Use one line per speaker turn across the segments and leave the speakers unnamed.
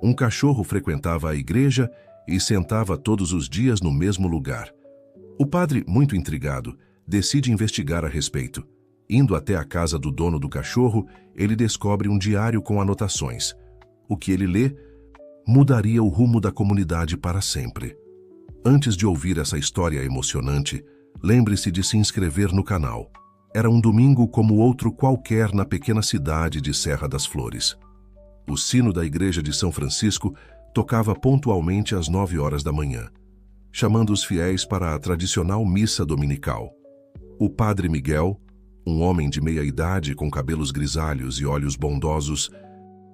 Um cachorro frequentava a igreja e sentava todos os dias no mesmo lugar. O padre, muito intrigado, decide investigar a respeito. Indo até a casa do dono do cachorro, ele descobre um diário com anotações. O que ele lê mudaria o rumo da comunidade para sempre. Antes de ouvir essa história emocionante, lembre-se de se inscrever no canal. Era um domingo como outro qualquer na pequena cidade de Serra das Flores. O sino da igreja de São Francisco tocava pontualmente às 9 horas da manhã, chamando os fiéis para a tradicional missa dominical. O padre Miguel, um homem de meia idade com cabelos grisalhos e olhos bondosos,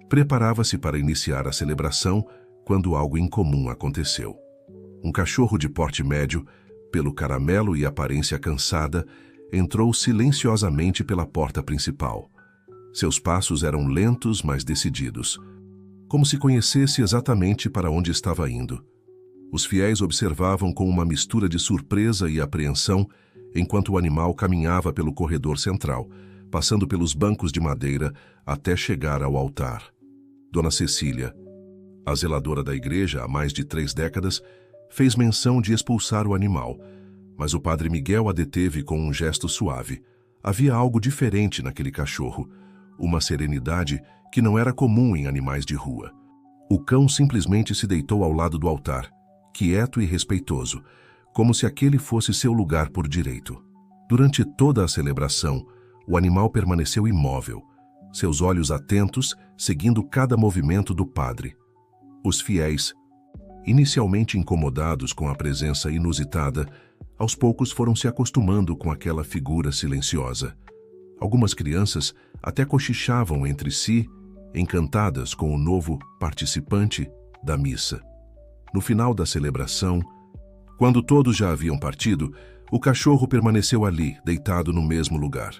preparava-se para iniciar a celebração quando algo incomum aconteceu. Um cachorro de porte médio, pelo caramelo e aparência cansada, entrou silenciosamente pela porta principal. Seus passos eram lentos, mas decididos, como se conhecesse exatamente para onde estava indo. Os fiéis observavam com uma mistura de surpresa e apreensão enquanto o animal caminhava pelo corredor central, passando pelos bancos de madeira até chegar ao altar. Dona Cecília, a zeladora da igreja há mais de 3 décadas, fez menção de expulsar o animal, mas o padre Miguel a deteve com um gesto suave. Havia algo diferente naquele cachorro, uma serenidade que não era comum em animais de rua. O cão simplesmente se deitou ao lado do altar, quieto e respeitoso, como se aquele fosse seu lugar por direito. Durante toda a celebração, o animal permaneceu imóvel, seus olhos atentos, seguindo cada movimento do padre. Os fiéis, inicialmente incomodados com a presença inusitada, aos poucos foram se acostumando com aquela figura silenciosa. Algumas crianças até cochichavam entre si, encantadas com o novo participante da missa. No final da celebração, quando todos já haviam partido, o cachorro permaneceu ali, deitado no mesmo lugar.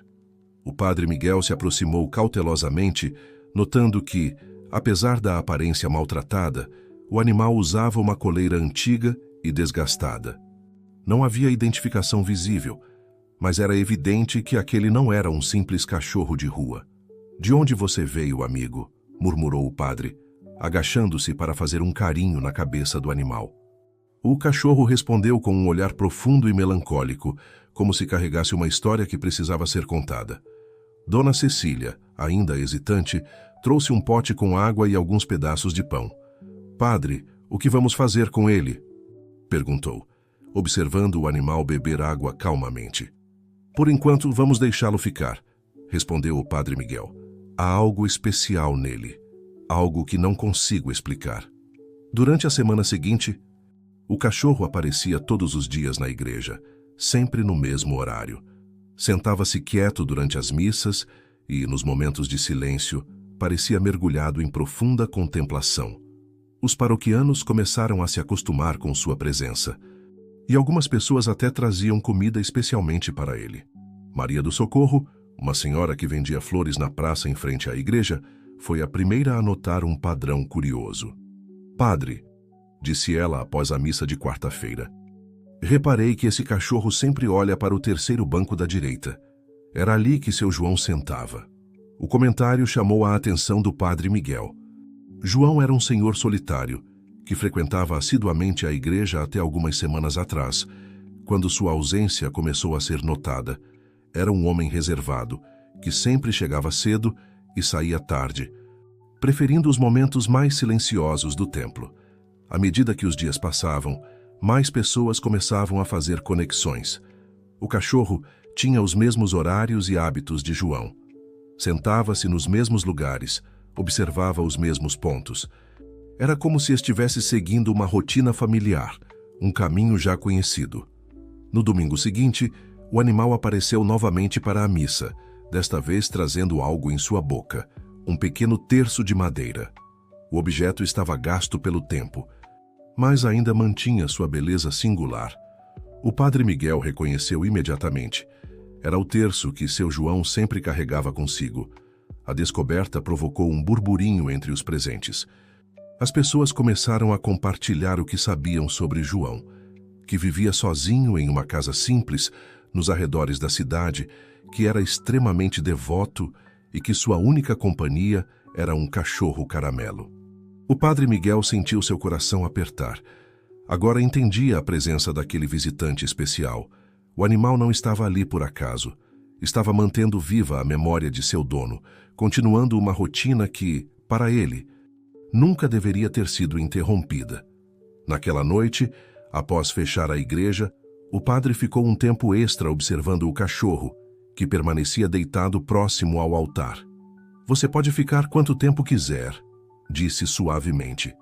O padre Miguel se aproximou cautelosamente, notando que, apesar da aparência maltratada, o animal usava uma coleira antiga e desgastada. Não havia identificação visível, mas era evidente que aquele não era um simples cachorro de rua. "De onde você veio, amigo?", murmurou o padre, agachando-se para fazer um carinho na cabeça do animal. O cachorro respondeu com um olhar profundo e melancólico, como se carregasse uma história que precisava ser contada. Dona Cecília, ainda hesitante, trouxe um pote com água e alguns pedaços de pão. "Padre, o que vamos fazer com ele?", perguntou, observando o animal beber água calmamente. "Por enquanto, vamos deixá-lo ficar", respondeu o padre Miguel. "Há algo especial nele, algo que não consigo explicar." Durante a semana seguinte, o cachorro aparecia todos os dias na igreja, sempre no mesmo horário. Sentava-se quieto durante as missas e, nos momentos de silêncio, parecia mergulhado em profunda contemplação. Os paroquianos começaram a se acostumar com sua presença, e algumas pessoas até traziam comida especialmente para ele. Maria do Socorro, uma senhora que vendia flores na praça em frente à igreja, foi a primeira a notar um padrão curioso. "Padre", disse ela após a missa de quarta-feira, "reparei que esse cachorro sempre olha para o terceiro banco da direita. Era ali que seu João sentava." O comentário chamou a atenção do padre Miguel. João era um senhor solitário, que frequentava assiduamente a igreja até algumas semanas atrás, quando sua ausência começou a ser notada. Era um homem reservado, que sempre chegava cedo e saía tarde, preferindo os momentos mais silenciosos do templo. À medida que os dias passavam, mais pessoas começavam a fazer conexões. O cachorro tinha os mesmos horários e hábitos de João. Sentava-se nos mesmos lugares, observava os mesmos pontos. Era como se estivesse seguindo uma rotina familiar, um caminho já conhecido. No domingo seguinte, o animal apareceu novamente para a missa, desta vez trazendo algo em sua boca, um pequeno terço de madeira. O objeto estava gasto pelo tempo, mas ainda mantinha sua beleza singular. O padre Miguel reconheceu imediatamente. Era o terço que seu João sempre carregava consigo. A descoberta provocou um burburinho entre os presentes. As pessoas começaram a compartilhar o que sabiam sobre João, que vivia sozinho em uma casa simples, nos arredores da cidade, que era extremamente devoto e que sua única companhia era um cachorro caramelo. O padre Miguel sentiu seu coração apertar. Agora entendia a presença daquele visitante especial. O animal não estava ali por acaso. Estava mantendo viva a memória de seu dono, continuando uma rotina que, para ele, nunca deveria ter sido interrompida. Naquela noite, após fechar a igreja, o padre ficou um tempo extra observando o cachorro, que permanecia deitado próximo ao altar. "Você pode ficar quanto tempo quiser", disse suavemente.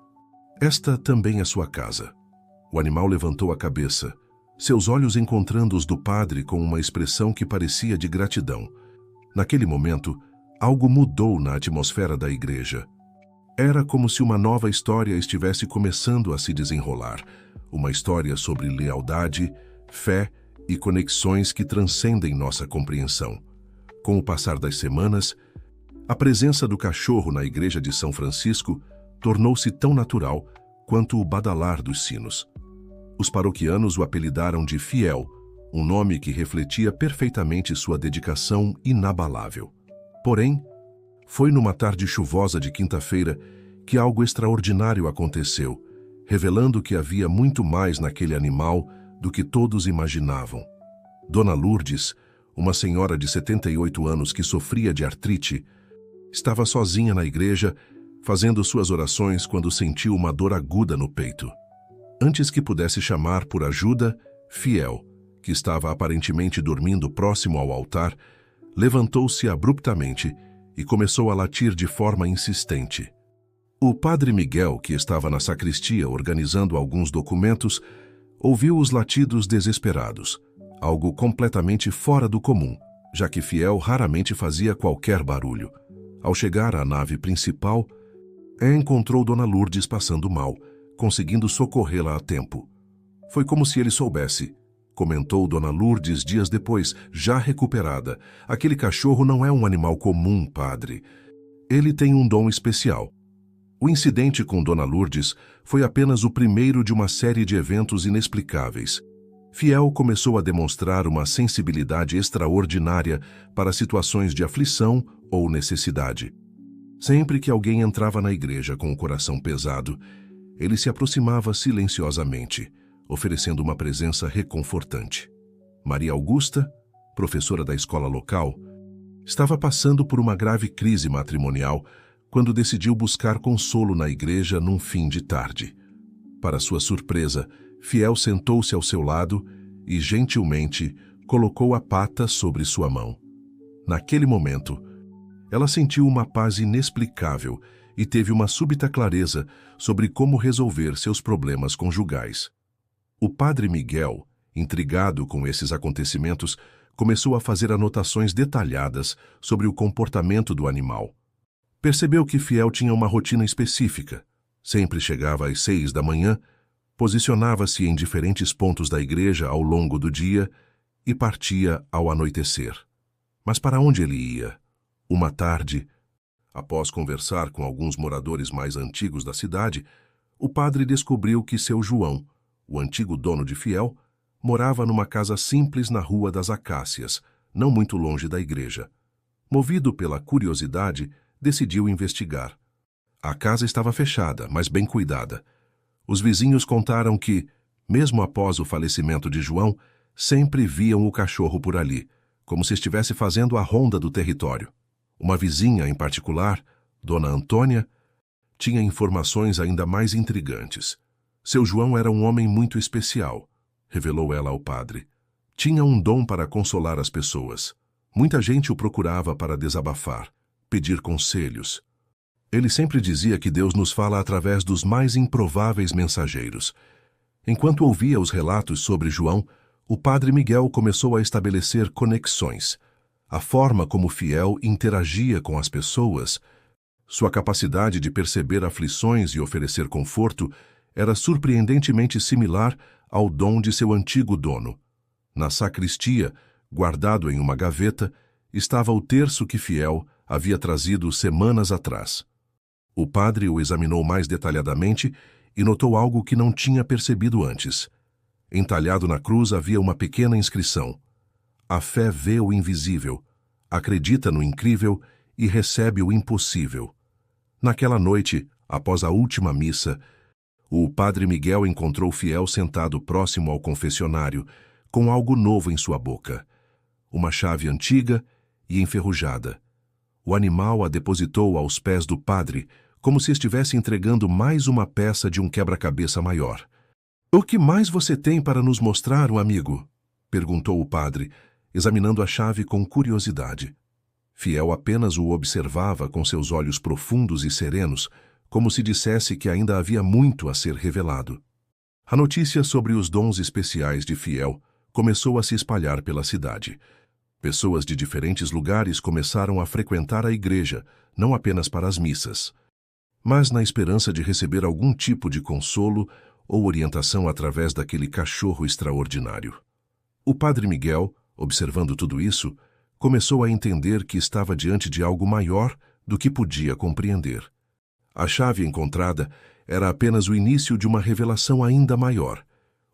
"Esta também é sua casa." O animal levantou a cabeça, seus olhos encontrando os do padre com uma expressão que parecia de gratidão. Naquele momento, algo mudou na atmosfera da igreja. Era como se uma nova história estivesse começando a se desenrolar, uma história sobre lealdade, fé e conexões que transcendem nossa compreensão. Com o passar das semanas, a presença do cachorro na igreja de São Francisco tornou-se tão natural quanto o badalar dos sinos. Os paroquianos o apelidaram de Fiel, um nome que refletia perfeitamente sua dedicação inabalável. Porém, foi numa tarde chuvosa de quinta-feira que algo extraordinário aconteceu, revelando que havia muito mais naquele animal do que todos imaginavam. Dona Lourdes, uma senhora de 78 anos que sofria de artrite, estava sozinha na igreja, fazendo suas orações quando sentiu uma dor aguda no peito. Antes que pudesse chamar por ajuda, Fiel, que estava aparentemente dormindo próximo ao altar, levantou-se abruptamente e começou a latir de forma insistente. O padre Miguel, que estava na sacristia organizando alguns documentos, ouviu os latidos desesperados, algo completamente fora do comum, já que Fiel raramente fazia qualquer barulho. Ao chegar à nave principal, encontrou Dona Lourdes passando mal, conseguindo socorrê-la a tempo. "Foi como se ele soubesse", comentou Dona Lourdes dias depois, já recuperada. "Aquele cachorro não é um animal comum, padre. Ele tem um dom especial." O incidente com Dona Lourdes foi apenas o primeiro de uma série de eventos inexplicáveis. Fiel começou a demonstrar uma sensibilidade extraordinária para situações de aflição ou necessidade. Sempre que alguém entrava na igreja com o coração pesado, ele se aproximava silenciosamente, oferecendo uma presença reconfortante. Maria Augusta, professora da escola local, estava passando por uma grave crise matrimonial quando decidiu buscar consolo na igreja num fim de tarde. Para sua surpresa, Fiel sentou-se ao seu lado e, gentilmente, colocou a pata sobre sua mão. Naquele momento, ela sentiu uma paz inexplicável e teve uma súbita clareza sobre como resolver seus problemas conjugais. O padre Miguel, intrigado com esses acontecimentos, começou a fazer anotações detalhadas sobre o comportamento do animal. Percebeu que Fiel tinha uma rotina específica. Sempre chegava às 6 da manhã, posicionava-se em diferentes pontos da igreja ao longo do dia e partia ao anoitecer. Mas para onde ele ia? Uma tarde, após conversar com alguns moradores mais antigos da cidade, o padre descobriu que seu João, o antigo dono de Fiel, morava numa casa simples na Rua das Acácias, não muito longe da igreja. Movido pela curiosidade, decidiu investigar. A casa estava fechada, mas bem cuidada. Os vizinhos contaram que, mesmo após o falecimento de João, sempre viam o cachorro por ali, como se estivesse fazendo a ronda do território. Uma vizinha em particular, Dona Antônia, tinha informações ainda mais intrigantes. Seu João era um homem muito especial, revelou ela ao padre. Tinha um dom para consolar as pessoas. Muita gente o procurava para desabafar, pedir conselhos. Ele sempre dizia que Deus nos fala através dos mais improváveis mensageiros. Enquanto ouvia os relatos sobre João, o padre Miguel começou a estabelecer conexões. A forma como Fiel interagia com as pessoas, sua capacidade de perceber aflições e oferecer conforto, era surpreendentemente similar ao dom de seu antigo dono. Na sacristia, guardado em uma gaveta, estava o terço que Fiel havia trazido semanas atrás. O padre o examinou mais detalhadamente e notou algo que não tinha percebido antes. Entalhado na cruz havia uma pequena inscrição: "A fé vê o invisível, acredita no incrível e recebe o impossível." Naquela noite, Após a última missa, o padre Miguel encontrou Fiel sentado próximo ao confessionário, com algo novo em sua boca. Uma chave antiga e enferrujada. O animal a depositou aos pés do padre, como se estivesse entregando mais uma peça de um quebra-cabeça maior. "O que mais você tem para nos mostrar, amigo?" perguntou o padre, examinando a chave com curiosidade. Fiel apenas o observava com seus olhos profundos e serenos, como se dissesse que ainda havia muito a ser revelado. A notícia sobre os dons especiais de Fiel começou a se espalhar pela cidade. Pessoas de diferentes lugares começaram a frequentar a igreja, não apenas para as missas, mas na esperança de receber algum tipo de consolo ou orientação através daquele cachorro extraordinário. O padre Miguel, observando tudo isso, começou a entender que estava diante de algo maior do que podia compreender. A chave encontrada era apenas o início de uma revelação ainda maior,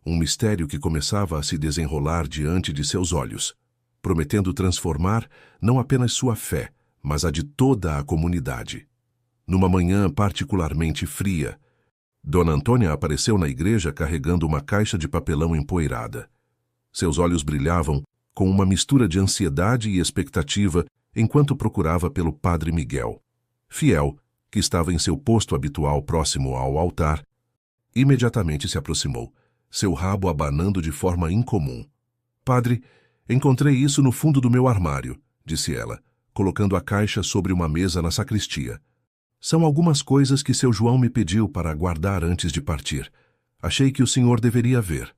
um mistério que começava a se desenrolar diante de seus olhos, prometendo transformar não apenas sua fé, mas a de toda a comunidade. Numa manhã particularmente fria, Dona Antônia apareceu na igreja carregando uma caixa de papelão empoeirada. Seus olhos brilhavam com uma mistura de ansiedade e expectativa enquanto procurava pelo padre Miguel. Fiel, que estava em seu posto habitual próximo ao altar, imediatamente se aproximou, seu rabo abanando de forma incomum. "Padre, encontrei isso no fundo do meu armário", disse ela, colocando a caixa sobre uma mesa na sacristia. "São algumas coisas que seu João me pediu para guardar antes de partir. Achei que o senhor deveria ver."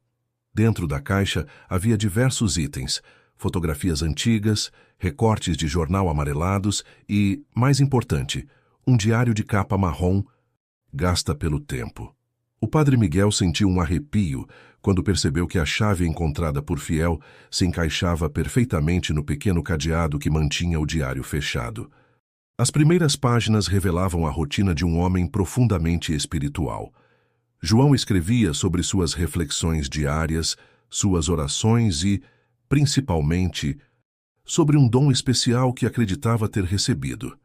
Dentro da caixa havia diversos itens, fotografias antigas, recortes de jornal amarelados e, mais importante, um diário de capa marrom, gasta pelo tempo. O padre Miguel sentiu um arrepio quando percebeu que a chave encontrada por Fiel se encaixava perfeitamente no pequeno cadeado que mantinha o diário fechado. As primeiras páginas revelavam a rotina de um homem profundamente espiritual. João escrevia sobre suas reflexões diárias, suas orações e, principalmente, sobre um dom especial que acreditava ter recebido: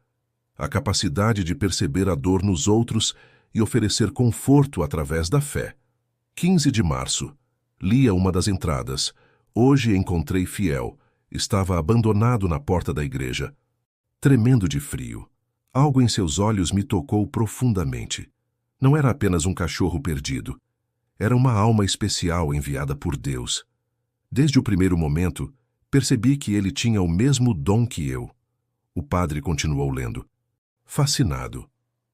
a capacidade de perceber a dor nos outros e oferecer conforto através da fé. 15 de março. Lia uma das entradas. "Hoje encontrei Fiel. Estava abandonado na porta da igreja. Tremendo de frio. Algo em seus olhos me tocou profundamente. Não era apenas um cachorro perdido. Era uma alma especial enviada por Deus. Desde o primeiro momento, percebi que ele tinha o mesmo dom que eu." O padre continuou lendo. Fascinado,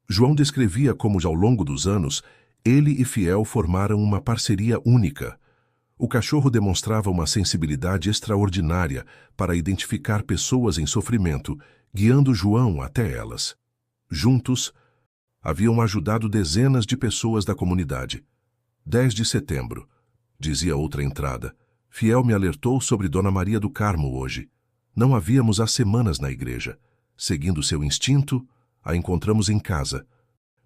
João descrevia como, ao longo dos anos, ele e Fiel formaram uma parceria única. O cachorro demonstrava uma sensibilidade extraordinária para identificar pessoas em sofrimento, guiando João até elas. Juntos, haviam ajudado dezenas de pessoas da comunidade. 10 de setembro, dizia outra entrada. Fiel me alertou sobre Dona Maria do Carmo hoje. Não havíamos há semanas na igreja. Seguindo seu instinto, a encontramos em casa,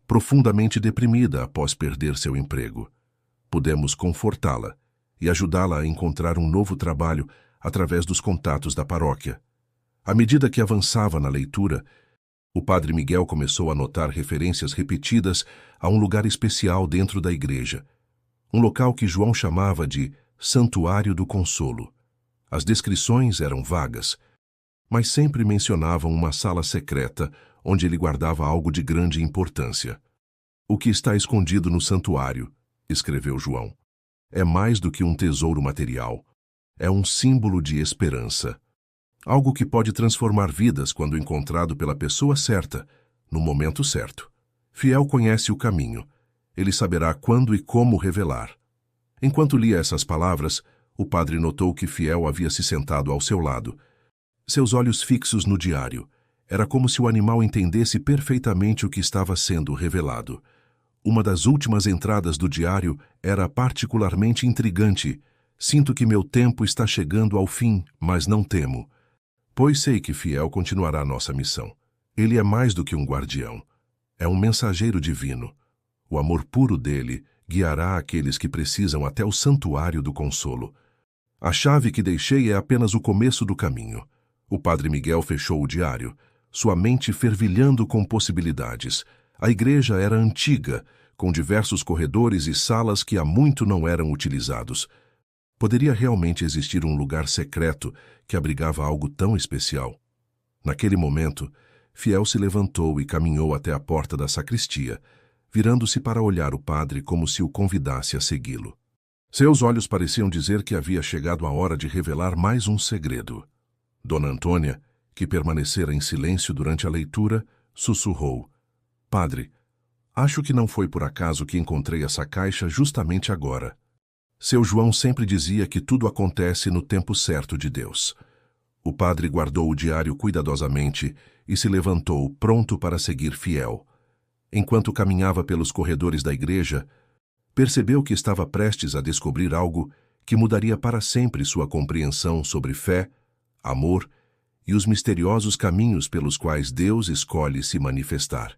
profundamente deprimida após perder seu emprego. Pudemos confortá-la e ajudá-la a encontrar um novo trabalho através dos contatos da paróquia. À medida que avançava na leitura, o padre Miguel começou a notar referências repetidas a um lugar especial dentro da igreja, um local que João chamava de Santuário do Consolo. As descrições eram vagas, mas sempre mencionavam uma sala secreta onde ele guardava algo de grande importância. "O que está escondido no santuário", escreveu João, "é mais do que um tesouro material. É um símbolo de esperança. Algo que pode transformar vidas quando encontrado pela pessoa certa, no momento certo. Fiel conhece o caminho. Ele saberá quando e como revelar." Enquanto lia essas palavras, o padre notou que Fiel havia se sentado ao seu lado, seus olhos fixos no diário. Era como se o animal entendesse perfeitamente o que estava sendo revelado. Uma das últimas entradas do diário era particularmente intrigante. "Sinto que meu tempo está chegando ao fim, mas não temo, pois sei que Fiel continuará nossa missão. Ele é mais do que um guardião. É um mensageiro divino. O amor puro dele guiará aqueles que precisam até o santuário do consolo. A chave que deixei é apenas o começo do caminho." O padre Miguel fechou o diário, sua mente fervilhando com possibilidades, A igreja era antiga, com diversos corredores e salas que há muito não eram utilizados. Poderia realmente existir um lugar secreto que abrigava algo tão especial? Naquele momento, Fiel se levantou e caminhou até a porta da sacristia, virando-se para olhar o padre como se o convidasse a segui-lo. Seus olhos pareciam dizer que havia chegado a hora de revelar mais um segredo. Dona Antônia, que permanecera em silêncio durante a leitura, sussurrou: Padre, acho que não foi por acaso que encontrei essa caixa justamente agora. Seu João sempre dizia que tudo acontece no tempo certo de Deus. O padre guardou o diário cuidadosamente e se levantou, pronto para seguir Fiel. Enquanto caminhava pelos corredores da igreja, percebeu que estava prestes a descobrir algo que mudaria para sempre sua compreensão sobre fé, amor e os misteriosos caminhos pelos quais Deus escolhe se manifestar.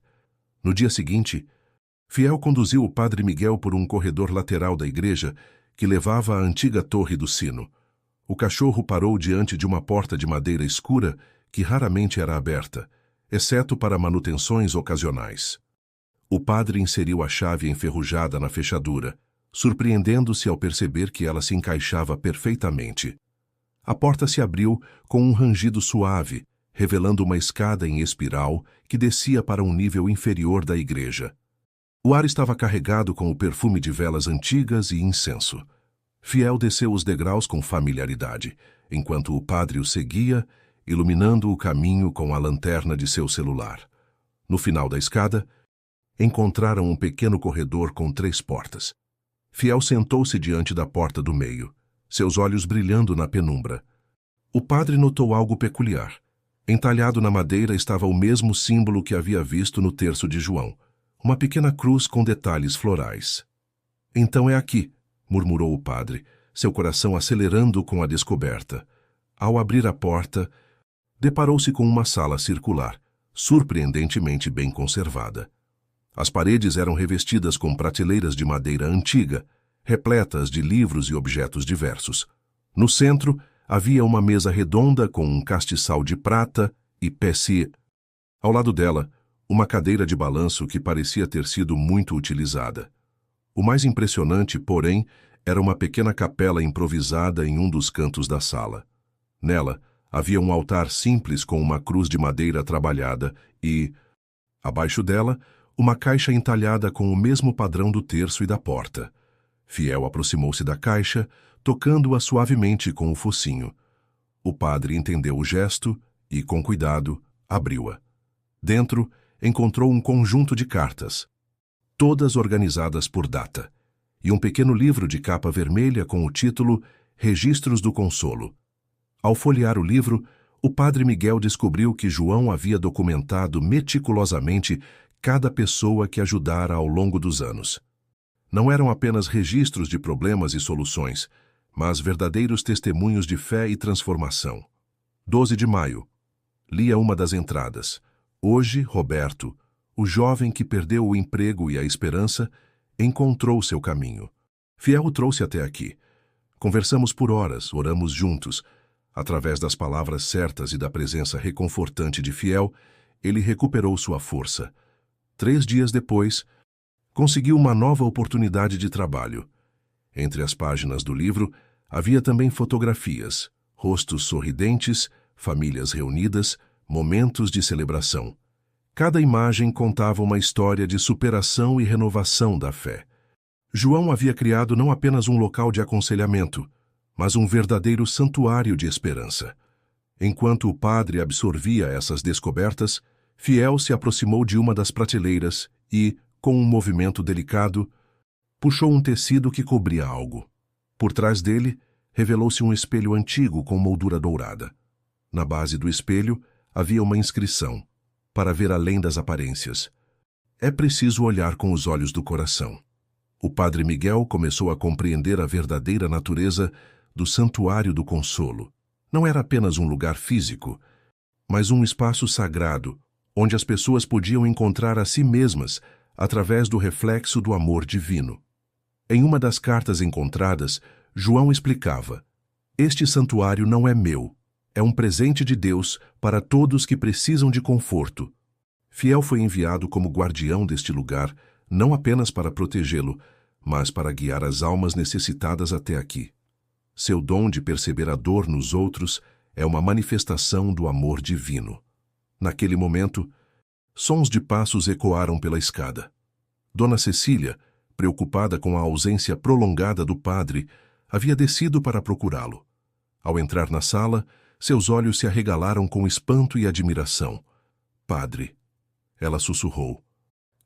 No dia seguinte, Fiel conduziu o padre Miguel por um corredor lateral da igreja que levava à antiga torre do sino. O cachorro parou diante de uma porta de madeira escura que raramente era aberta, exceto para manutenções ocasionais. O padre inseriu a chave enferrujada na fechadura, surpreendendo-se ao perceber que ela se encaixava perfeitamente. A porta se abriu com um rangido suave, revelando uma escada em espiral que descia para um nível inferior da igreja. O ar estava carregado com o perfume de velas antigas e incenso. Fiel desceu os degraus com familiaridade, enquanto o padre o seguia, iluminando o caminho com a lanterna de seu celular. No final da escada, encontraram um pequeno corredor com 3 portas. Fiel sentou-se diante da porta do meio, seus olhos brilhando na penumbra. O padre notou algo peculiar. Entalhado na madeira estava o mesmo símbolo que havia visto no terço de João, uma pequena cruz com detalhes florais. Então é aqui, murmurou o padre, seu coração acelerando com a descoberta. Ao abrir a porta, deparou-se com uma sala circular, surpreendentemente bem conservada. As paredes eram revestidas com prateleiras de madeira antiga, repletas de livros e objetos diversos. No centro, havia uma mesa redonda com um castiçal de prata e pécie. Ao lado dela, uma cadeira de balanço que parecia ter sido muito utilizada. O mais impressionante, porém, era uma pequena capela improvisada em um dos cantos da sala. Nela, havia um altar simples com uma cruz de madeira trabalhada e, abaixo dela, uma caixa entalhada com o mesmo padrão do terço e da porta. Fiel aproximou-se da caixa, tocando-a suavemente com o focinho. O padre entendeu o gesto e, com cuidado, abriu-a. Dentro, encontrou um conjunto de cartas, todas organizadas por data, e um pequeno livro de capa vermelha com o título Registros do Consolo. Ao folhear o livro, o padre Miguel descobriu que João havia documentado meticulosamente cada pessoa que ajudara ao longo dos anos. Não eram apenas registros de problemas e soluções, mas verdadeiros testemunhos de fé e transformação. 12 de maio. Lia uma das entradas. Hoje, Roberto, o jovem que perdeu o emprego e a esperança, encontrou seu caminho. Fiel o trouxe até aqui. Conversamos por horas, oramos juntos. Através das palavras certas e da presença reconfortante de Fiel, ele recuperou sua força. 3 dias depois, conseguiu uma nova oportunidade de trabalho. Entre as páginas do livro, havia também fotografias, rostos sorridentes, famílias reunidas, momentos de celebração. Cada imagem contava uma história de superação e renovação da fé. João havia criado não apenas um local de aconselhamento, mas um verdadeiro santuário de esperança. Enquanto o padre absorvia essas descobertas, Fiel se aproximou de uma das prateleiras e, com um movimento delicado, puxou um tecido que cobria algo. Por trás dele, revelou-se um espelho antigo com moldura dourada. Na base do espelho, havia uma inscrição, para ver além das aparências. É preciso olhar com os olhos do coração. O padre Miguel começou a compreender a verdadeira natureza do Santuário do Consolo. Não era apenas um lugar físico, mas um espaço sagrado, onde as pessoas podiam encontrar a si mesmas através do reflexo do amor divino. Em uma das cartas encontradas, João explicava: "Este santuário não é meu. É um presente de Deus para todos que precisam de conforto. Fiel foi enviado como guardião deste lugar, não apenas para protegê-lo, mas para guiar as almas necessitadas até aqui. Seu dom de perceber a dor nos outros é uma manifestação do amor divino. Naquele momento, sons de passos ecoaram pela escada. Dona Cecília, preocupada com a ausência prolongada do padre, havia descido para procurá-lo. Ao entrar na sala, seus olhos se arregalaram com espanto e admiração. Padre, ela sussurrou.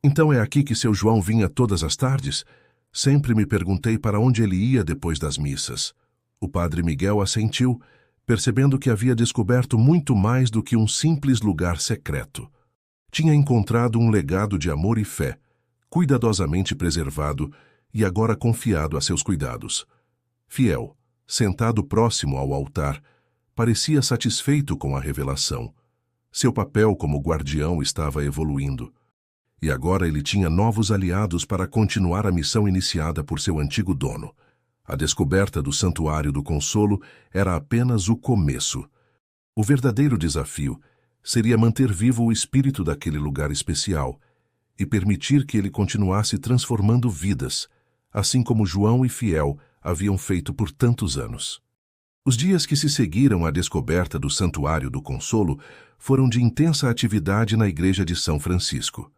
Então é aqui que seu João vinha todas as tardes? Sempre me perguntei para onde ele ia depois das missas. O padre Miguel assentiu, percebendo que havia descoberto muito mais do que um simples lugar secreto. Tinha encontrado um legado de amor e fé, cuidadosamente preservado e agora confiado a seus cuidados. Fiel, sentado próximo ao altar, parecia satisfeito com a revelação. Seu papel como guardião estava evoluindo. E agora ele tinha novos aliados para continuar a missão iniciada por seu antigo dono. A descoberta do Santuário do Consolo era apenas o começo. O verdadeiro desafio seria manter vivo o espírito daquele lugar especial e permitir que ele continuasse transformando vidas, assim como João e Fiel haviam feito por tantos anos. Os dias que se seguiram à descoberta do Santuário do Consolo foram de intensa atividade na igreja de São Francisco.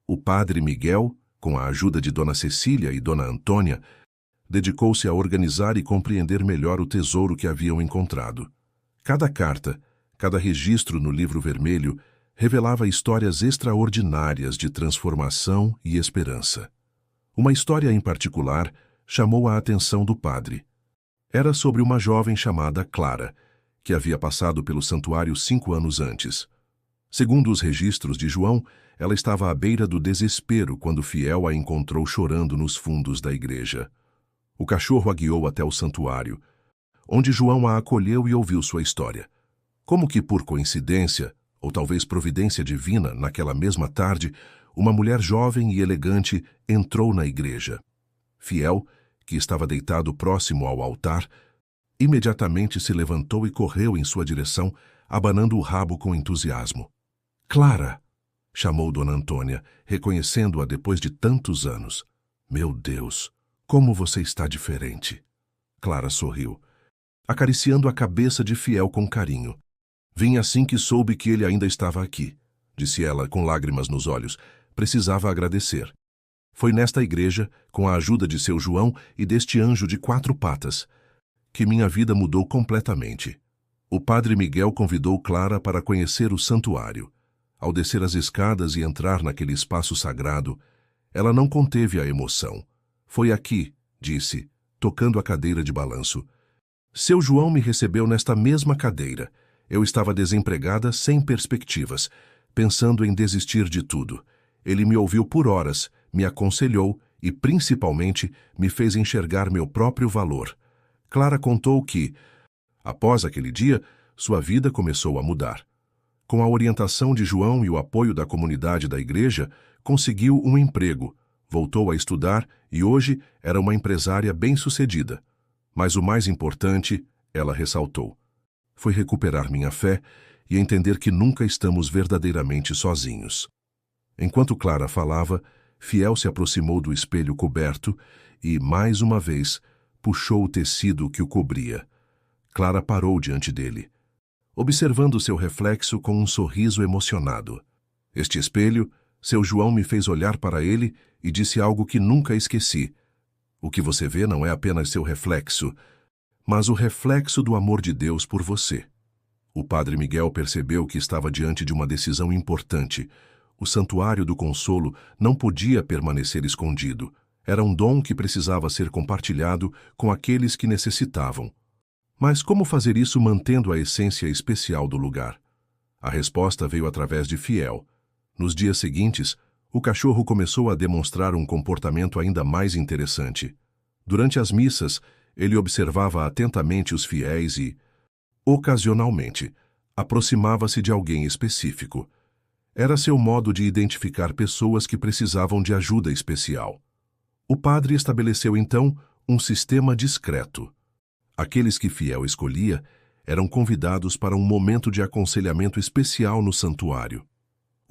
O padre Miguel, com a ajuda de Dona Cecília e Dona Antônia, dedicou-se a organizar e compreender melhor o tesouro que haviam encontrado. Cada carta, cada registro no livro vermelho revelava histórias extraordinárias de transformação e esperança. Uma história em particular chamou a atenção do padre. Era sobre uma jovem chamada Clara, que havia passado pelo santuário 5 anos antes. Segundo os registros de João, ela estava à beira do desespero quando Fiel a encontrou chorando nos fundos da igreja. O cachorro a guiou até o santuário, onde João a acolheu e ouviu sua história. Como que por coincidência, ou talvez providência divina, naquela mesma tarde, uma mulher jovem e elegante entrou na igreja. Fiel, que estava deitado próximo ao altar, imediatamente se levantou e correu em sua direção, abanando o rabo com entusiasmo. Clara! Chamou Dona Antônia, reconhecendo-a depois de tantos anos. Meu Deus, como você está diferente! Clara sorriu, acariciando a cabeça de Fiel com carinho. Vim assim que soube que ele ainda estava aqui, disse ela com lágrimas nos olhos. Precisava agradecer. Foi nesta igreja, com a ajuda de seu João e deste anjo de 4 patas, que minha vida mudou completamente. O padre Miguel convidou Clara para conhecer o santuário. Ao descer as escadas e entrar naquele espaço sagrado, ela não conteve a emoção. Foi aqui, disse, tocando a cadeira de balanço. Seu João me recebeu nesta mesma cadeira. Eu estava desempregada, sem perspectivas, pensando em desistir de tudo. Ele me ouviu por horas, me aconselhou e, principalmente, me fez enxergar meu próprio valor. Clara contou que, após aquele dia, sua vida começou a mudar. Com a orientação de João e o apoio da comunidade da igreja, conseguiu um emprego, voltou a estudar e hoje era uma empresária bem-sucedida. Mas o mais importante, ela ressaltou, foi recuperar minha fé e entender que nunca estamos verdadeiramente sozinhos. Enquanto Clara falava, Fiel se aproximou do espelho coberto e, mais uma vez, puxou o tecido que o cobria. Clara parou diante dele, observando seu reflexo com um sorriso emocionado. Este espelho, seu João me fez olhar para ele e disse algo que nunca esqueci. O que você vê não é apenas seu reflexo, mas o reflexo do amor de Deus por você. O padre Miguel percebeu que estava diante de uma decisão importante. O Santuário do Consolo não podia permanecer escondido. Era um dom que precisava ser compartilhado com aqueles que necessitavam. Mas como fazer isso mantendo a essência especial do lugar? A resposta veio através de Fiel. Nos dias seguintes, o cachorro começou a demonstrar um comportamento ainda mais interessante. Durante as missas, ele observava atentamente os fiéis e, ocasionalmente, aproximava-se de alguém específico. Era seu modo de identificar pessoas que precisavam de ajuda especial. O padre estabeleceu então um sistema discreto. Aqueles que Fiel escolhia eram convidados para um momento de aconselhamento especial no santuário.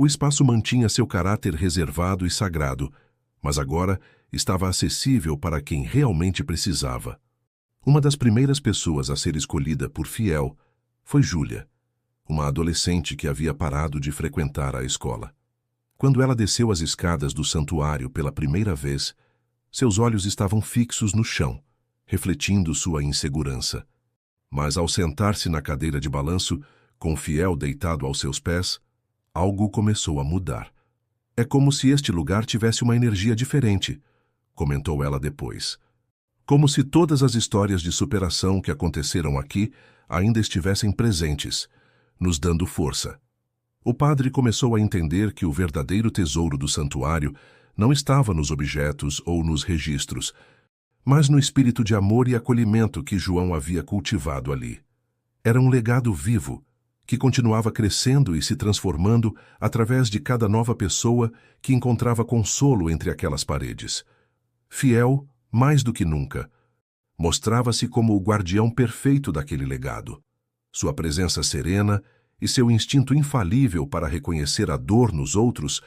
O espaço mantinha seu caráter reservado e sagrado, mas agora estava acessível para quem realmente precisava. Uma das primeiras pessoas a ser escolhida por Fiel foi Júlia, uma adolescente que havia parado de frequentar a escola. Quando ela desceu as escadas do santuário pela primeira vez, seus olhos estavam fixos no chão, refletindo sua insegurança. Mas ao sentar-se na cadeira de balanço, com Fiel deitado aos seus pés, algo começou a mudar. É como se este lugar tivesse uma energia diferente, comentou ela depois. Como se todas as histórias de superação que aconteceram aqui ainda estivessem presentes, nos dando força. O padre começou a entender que o verdadeiro tesouro do santuário não estava nos objetos ou nos registros, mas no espírito de amor e acolhimento que João havia cultivado ali. Era um legado vivo, que continuava crescendo e se transformando através de cada nova pessoa que encontrava consolo entre aquelas paredes. Fiel, mais do que nunca, mostrava-se como o guardião perfeito daquele legado. Sua presença serena e seu instinto infalível para reconhecer a dor nos outros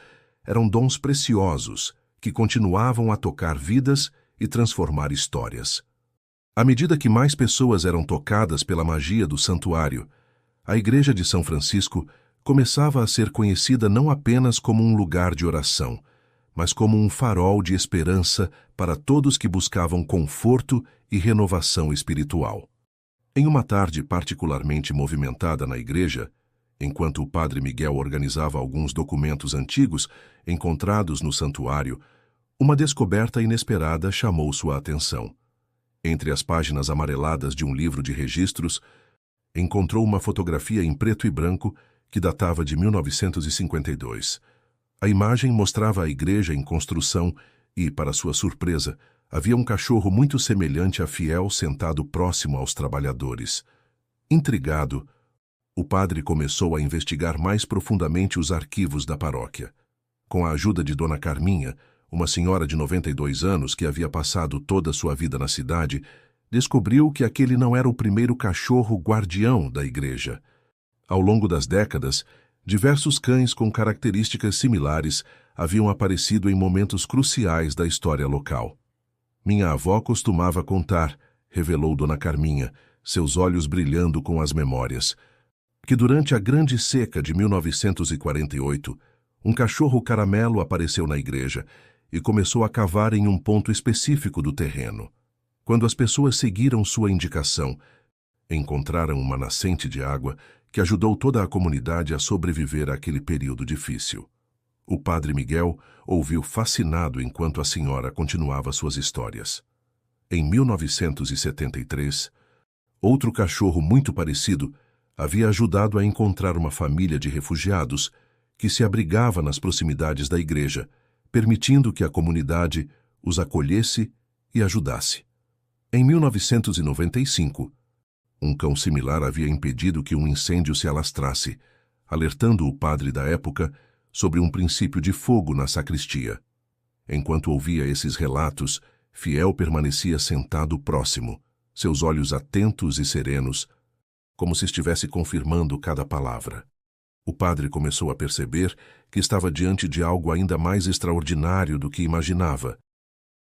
eram dons preciosos que continuavam a tocar vidas e transformar histórias. À medida que mais pessoas eram tocadas pela magia do santuário, a Igreja de São Francisco começava a ser conhecida não apenas como um lugar de oração, mas como um farol de esperança para todos que buscavam conforto e renovação espiritual. Em uma tarde particularmente movimentada na igreja, enquanto o padre Miguel organizava alguns documentos antigos encontrados no santuário, uma descoberta inesperada chamou sua atenção. Entre as páginas amareladas de um livro de registros, encontrou uma fotografia em preto e branco que datava de 1952. A imagem mostrava a igreja em construção e, para sua surpresa, havia um cachorro muito semelhante a Fiel sentado próximo aos trabalhadores. Intrigado, o padre começou a investigar mais profundamente os arquivos da paróquia. Com a ajuda de Dona Carminha, uma senhora de 92 anos que havia passado toda a sua vida na cidade, descobriu que aquele não era o primeiro cachorro guardião da igreja. Ao longo das décadas, diversos cães com características similares haviam aparecido em momentos cruciais da história local. Minha avó costumava contar, revelou Dona Carminha, seus olhos brilhando com as memórias, que durante a Grande Seca de 1948, um cachorro caramelo apareceu na igreja e começou a cavar em um ponto específico do terreno. Quando as pessoas seguiram sua indicação, encontraram uma nascente de água que ajudou toda a comunidade a sobreviver àquele período difícil. O padre Miguel ouviu fascinado enquanto a senhora continuava suas histórias. Em 1973, outro cachorro muito parecido havia ajudado a encontrar uma família de refugiados que se abrigava nas proximidades da igreja, permitindo que a comunidade os acolhesse e ajudasse. Em 1995, um cão similar havia impedido que um incêndio se alastrasse, alertando o padre da época sobre um princípio de fogo na sacristia. Enquanto ouvia esses relatos, Fiel permanecia sentado próximo, seus olhos atentos e serenos, como se estivesse confirmando cada palavra. O padre começou a perceber que estava diante de algo ainda mais extraordinário do que imaginava.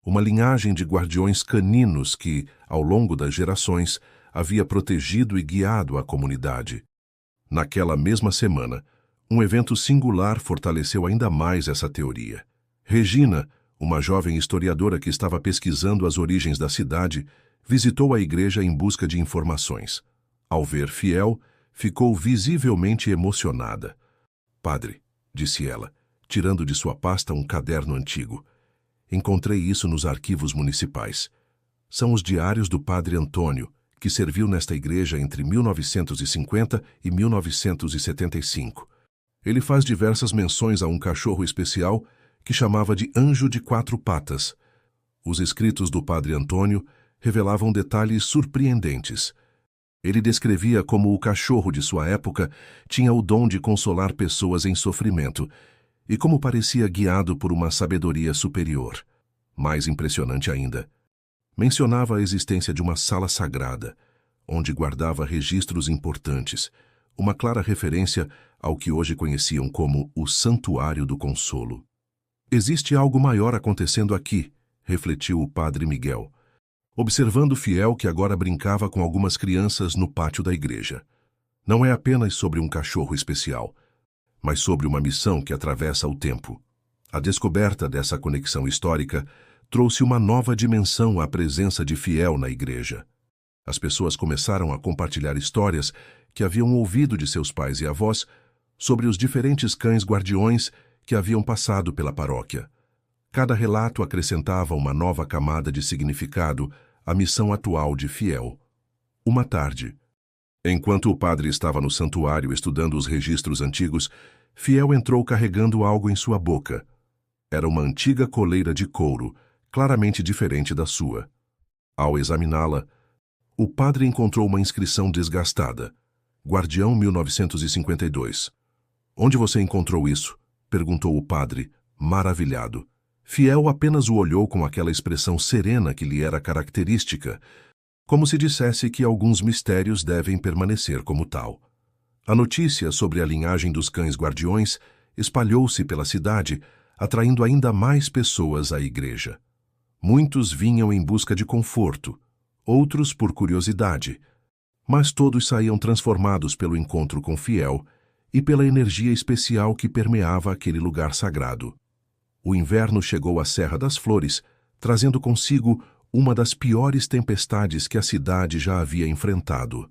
Uma linhagem de guardiões caninos que, ao longo das gerações, havia protegido e guiado a comunidade. Naquela mesma semana, um evento singular fortaleceu ainda mais essa teoria. Regina, uma jovem historiadora que estava pesquisando as origens da cidade, visitou a igreja em busca de informações. Ao ver Fiel, ficou visivelmente emocionada. "Padre", disse ela, tirando de sua pasta um caderno antigo, "encontrei isso nos arquivos municipais. São os diários do padre Antônio, que serviu nesta igreja entre 1950 e 1975. Ele faz diversas menções a um cachorro especial que chamava de Anjo de Quatro Patas. Os escritos do padre Antônio revelavam detalhes surpreendentes. Ele descrevia como o cachorro de sua época tinha o dom de consolar pessoas em sofrimento e como parecia guiado por uma sabedoria superior. Mais impressionante ainda, mencionava a existência de uma sala sagrada, onde guardava registros importantes, uma clara referência ao que hoje conheciam como o Santuário do Consolo. Existe algo maior acontecendo aqui, refletiu o padre Miguel, observando o fiel que agora brincava com algumas crianças no pátio da igreja. Não é apenas sobre um cachorro especial, mas sobre uma missão que atravessa o tempo. A descoberta dessa conexão histórica trouxe uma nova dimensão à presença de fiel na igreja. As pessoas começaram a compartilhar histórias que haviam ouvido de seus pais e avós sobre os diferentes cães guardiões que haviam passado pela paróquia. Cada relato acrescentava uma nova camada de significado à missão atual de fiel. Uma tarde, enquanto o padre estava no santuário estudando os registros antigos, Fiel entrou carregando algo em sua boca. Era uma antiga coleira de couro, claramente diferente da sua. Ao examiná-la, o padre encontrou uma inscrição desgastada. Guardião 1952. Onde você encontrou isso? Perguntou o padre, maravilhado. Fiel apenas o olhou com aquela expressão serena que lhe era característica, como se dissesse que alguns mistérios devem permanecer como tal. A notícia sobre a linhagem dos cães guardiões espalhou-se pela cidade, atraindo ainda mais pessoas à igreja. Muitos vinham em busca de conforto, outros por curiosidade, mas todos saíam transformados pelo encontro com Fiel e pela energia especial que permeava aquele lugar sagrado. O inverno chegou à Serra das Flores, trazendo consigo uma das piores tempestades que a cidade já havia enfrentado.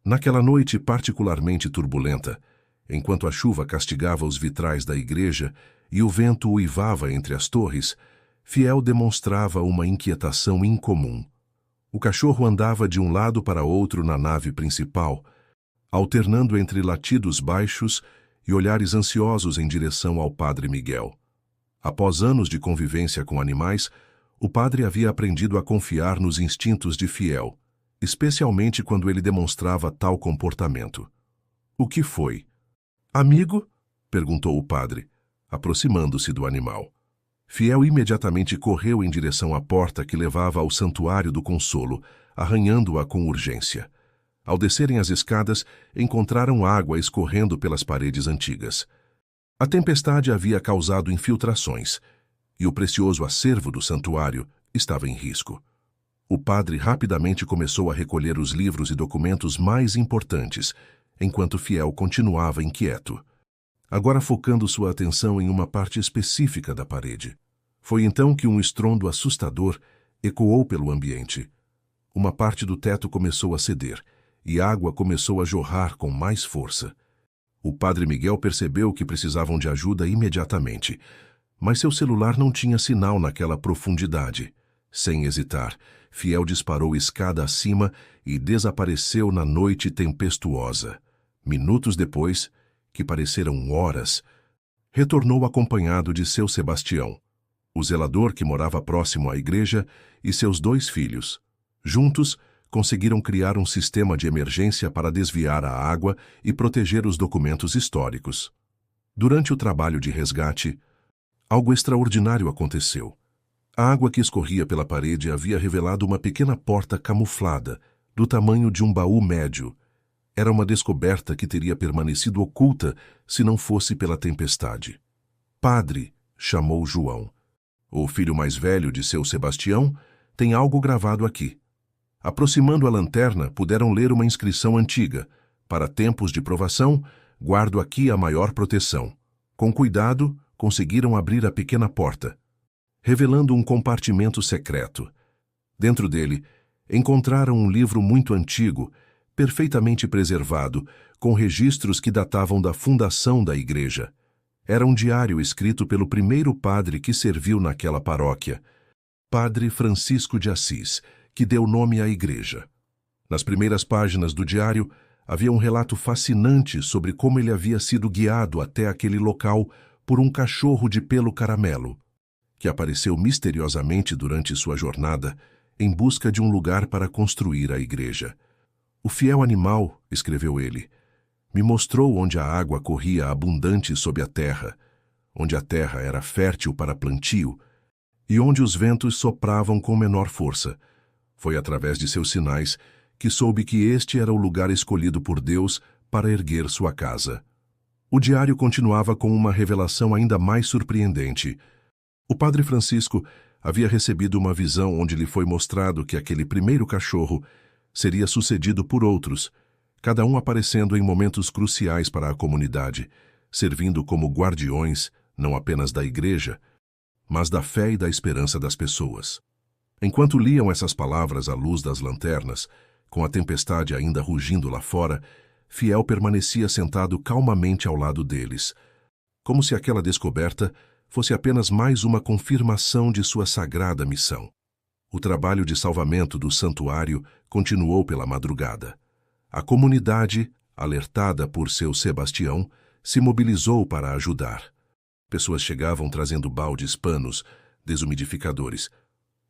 Naquela noite particularmente turbulenta, enquanto a chuva castigava os vitrais da igreja e o vento uivava entre as torres, Fiel demonstrava uma inquietação incomum. O cachorro andava de um lado para outro na nave principal, alternando entre latidos baixos e olhares ansiosos em direção ao padre Miguel. Após anos de convivência com animais, o padre havia aprendido a confiar nos instintos de Fiel, especialmente quando ele demonstrava tal comportamento. O que foi? Amigo? Perguntou o padre, aproximando-se do animal. Fiel imediatamente correu em direção à porta que levava ao Santuário do Consolo, arranhando-a com urgência. Ao descerem as escadas, encontraram água escorrendo pelas paredes antigas. A tempestade havia causado infiltrações, e o precioso acervo do santuário estava em risco. O padre rapidamente começou a recolher os livros e documentos mais importantes, enquanto Fiel continuava inquieto, agora focando sua atenção em uma parte específica da parede. Foi então que um estrondo assustador ecoou pelo ambiente. Uma parte do teto começou a ceder, e água começou a jorrar com mais força. O padre Miguel percebeu que precisavam de ajuda imediatamente, mas seu celular não tinha sinal naquela profundidade. Sem hesitar, Fiel disparou escada acima e desapareceu na noite tempestuosa. Minutos depois, que pareceram horas, retornou acompanhado de seu Sebastião, o zelador que morava próximo à igreja, e seus 2 filhos. Juntos, conseguiram criar um sistema de emergência para desviar a água e proteger os documentos históricos. Durante o trabalho de resgate, algo extraordinário aconteceu. A água que escorria pela parede havia revelado uma pequena porta camuflada, do tamanho de um baú médio. Era uma descoberta que teria permanecido oculta se não fosse pela tempestade. Padre, chamou João. O filho mais velho de seu Sebastião tem algo gravado aqui. Aproximando a lanterna, puderam ler uma inscrição antiga. Para tempos de provação, guardo aqui a maior proteção. Com cuidado, conseguiram abrir a pequena porta, revelando um compartimento secreto. Dentro dele, encontraram um livro muito antigo, perfeitamente preservado, com registros que datavam da fundação da igreja. Era um diário escrito pelo primeiro padre que serviu naquela paróquia, Padre Francisco de Assis, que deu nome à igreja. Nas primeiras páginas do diário, havia um relato fascinante sobre como ele havia sido guiado até aquele local por um cachorro de pelo caramelo, que apareceu misteriosamente durante sua jornada em busca de um lugar para construir a igreja. O fiel animal, escreveu ele, me mostrou onde a água corria abundante sob a terra, onde a terra era fértil para plantio e onde os ventos sopravam com menor força. Foi através de seus sinais que soube que este era o lugar escolhido por Deus para erguer sua casa. O diário continuava com uma revelação ainda mais surpreendente. O padre Francisco havia recebido uma visão onde lhe foi mostrado que aquele primeiro cachorro seria sucedido por outros, cada um aparecendo em momentos cruciais para a comunidade, servindo como guardiões não apenas da igreja, mas da fé e da esperança das pessoas. Enquanto liam essas palavras à luz das lanternas, com a tempestade ainda rugindo lá fora, Fiel permanecia sentado calmamente ao lado deles, como se aquela descoberta fosse apenas mais uma confirmação de sua sagrada missão. O trabalho de salvamento do santuário continuou pela madrugada. A comunidade, alertada por seu Sebastião, se mobilizou para ajudar. Pessoas chegavam trazendo baldes, panos, desumidificadores,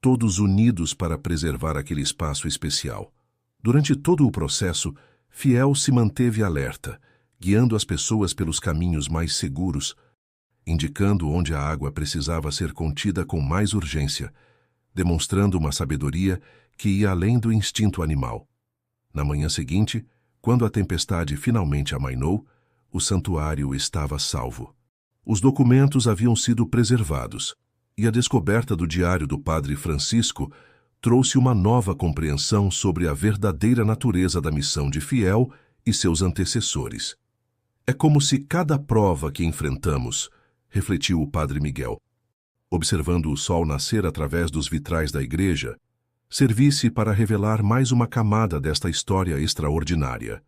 todos unidos para preservar aquele espaço especial. Durante todo o processo, Fiel se manteve alerta, guiando as pessoas pelos caminhos mais seguros, indicando onde a água precisava ser contida com mais urgência, demonstrando uma sabedoria que ia além do instinto animal. Na manhã seguinte, quando a tempestade finalmente amainou, o santuário estava salvo. Os documentos haviam sido preservados, e a descoberta do diário do padre Francisco trouxe uma nova compreensão sobre a verdadeira natureza da missão de Fiel e seus antecessores. É como se cada prova que enfrentamos, refletiu o padre Miguel, observando o sol nascer através dos vitrais da igreja, servisse para revelar mais uma camada desta história extraordinária.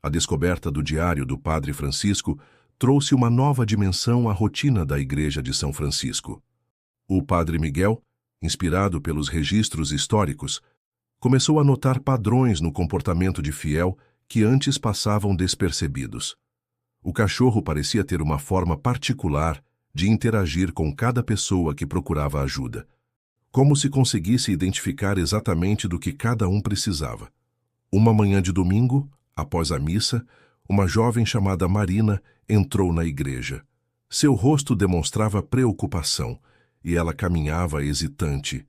A descoberta do diário do padre Francisco trouxe uma nova dimensão à rotina da igreja de São Francisco. O padre Miguel, inspirado pelos registros históricos, começou a notar padrões no comportamento de Fiel que antes passavam despercebidos. O cachorro parecia ter uma forma particular de interagir com cada pessoa que procurava ajuda, como se conseguisse identificar exatamente do que cada um precisava. Uma manhã de domingo, após a missa, uma jovem chamada Marina entrou na igreja. Seu rosto demonstrava preocupação, e ela caminhava hesitante,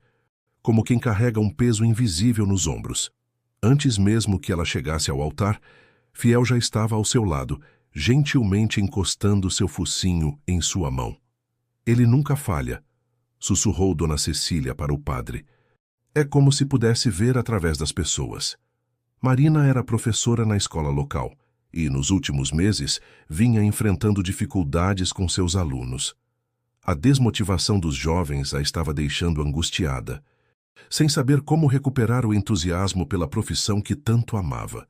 como quem carrega um peso invisível nos ombros. Antes mesmo que ela chegasse ao altar, Fiel já estava ao seu lado, gentilmente encostando seu focinho em sua mão. Ele nunca falha, sussurrou Dona Cecília para o padre. É como se pudesse ver através das pessoas. Marina era professora na escola local e, nos últimos meses, vinha enfrentando dificuldades com seus alunos. A desmotivação dos jovens a estava deixando angustiada, sem saber como recuperar o entusiasmo pela profissão que tanto amava.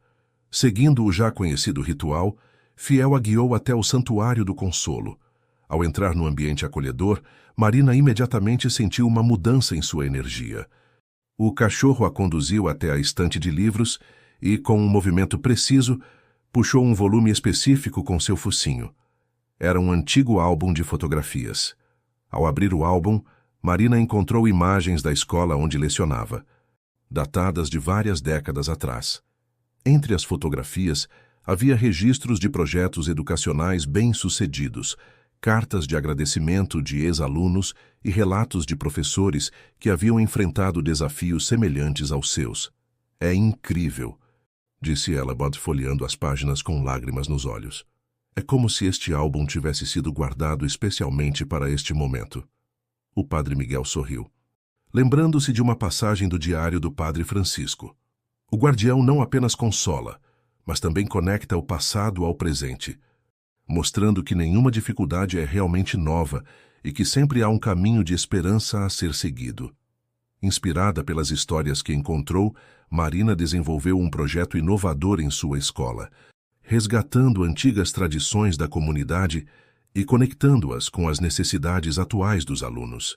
Seguindo o já conhecido ritual, Fiel a guiou até o Santuário do Consolo. Ao entrar no ambiente acolhedor, Marina imediatamente sentiu uma mudança em sua energia. O cachorro a conduziu até a estante de livros e, com um movimento preciso, puxou um volume específico com seu focinho. Era um antigo álbum de fotografias. Ao abrir o álbum, Marina encontrou imagens da escola onde lecionava, datadas de várias décadas atrás. Entre as fotografias, havia registros de projetos educacionais bem-sucedidos, cartas de agradecimento de ex-alunos e relatos de professores que haviam enfrentado desafios semelhantes aos seus. É incrível, disse ela, folheando as páginas com lágrimas nos olhos. É como se este álbum tivesse sido guardado especialmente para este momento. O padre Miguel sorriu, lembrando-se de uma passagem do diário do padre Francisco. O guardião não apenas consola, mas também conecta o passado ao presente, mostrando que nenhuma dificuldade é realmente nova e que sempre há um caminho de esperança a ser seguido. Inspirada pelas histórias que encontrou, Marina desenvolveu um projeto inovador em sua escola, resgatando antigas tradições da comunidade e conectando-as com as necessidades atuais dos alunos.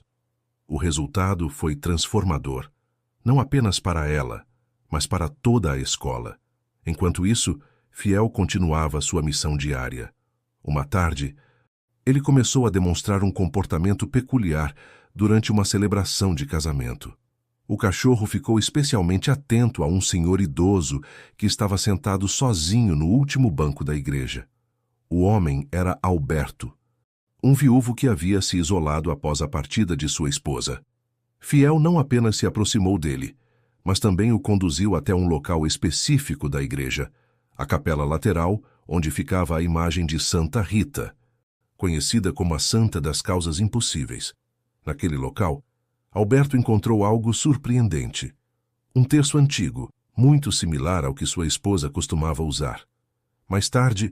O resultado foi transformador, não apenas para ela, mas para toda a escola. Enquanto isso, Fiel continuava sua missão diária. Uma tarde, ele começou a demonstrar um comportamento peculiar durante uma celebração de casamento. O cachorro ficou especialmente atento a um senhor idoso que estava sentado sozinho no último banco da igreja. O homem era Alberto, um viúvo que havia se isolado após a partida de sua esposa. Fiel não apenas se aproximou dele, mas também o conduziu até um local específico da igreja, a capela lateral, onde ficava a imagem de Santa Rita, conhecida como a Santa das Causas Impossíveis. Naquele local, Alberto encontrou algo surpreendente. Um terço antigo, muito similar ao que sua esposa costumava usar. Mais tarde,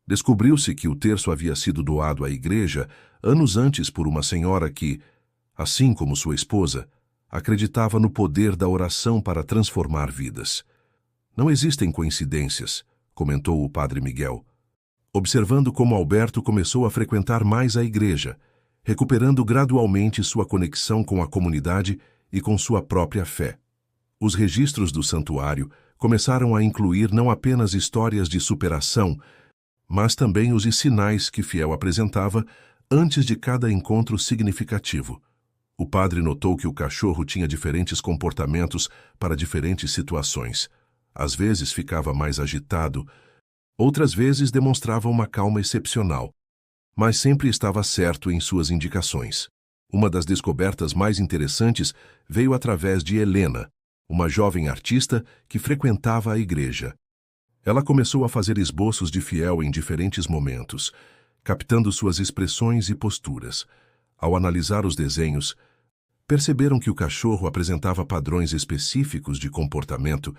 descobriu-se que o terço havia sido doado à igreja anos antes por uma senhora que, assim como sua esposa, acreditava no poder da oração para transformar vidas. Não existem coincidências, comentou o padre Miguel, observando como Alberto começou a frequentar mais a igreja, recuperando gradualmente sua conexão com a comunidade e com sua própria fé. Os registros do santuário começaram a incluir não apenas histórias de superação, mas também os sinais que Fiel apresentava antes de cada encontro significativo. O padre notou que o cachorro tinha diferentes comportamentos para diferentes situações. Às vezes ficava mais agitado, outras vezes demonstrava uma calma excepcional, mas sempre estava certo em suas indicações. Uma das descobertas mais interessantes veio através de Helena, uma jovem artista que frequentava a igreja. Ela começou a fazer esboços de Fiel em diferentes momentos, captando suas expressões e posturas. Ao analisar os desenhos, perceberam que o cachorro apresentava padrões específicos de comportamento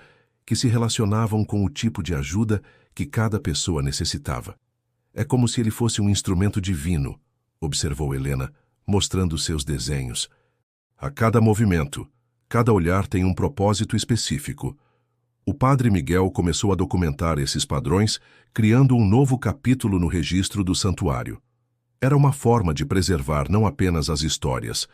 que se relacionavam com o tipo de ajuda que cada pessoa necessitava. É como se ele fosse um instrumento divino, observou Helena, mostrando seus desenhos. A cada movimento, cada olhar tem um propósito específico. O padre Miguel começou a documentar esses padrões, criando um novo capítulo no registro do santuário. Era uma forma de preservar não apenas as histórias,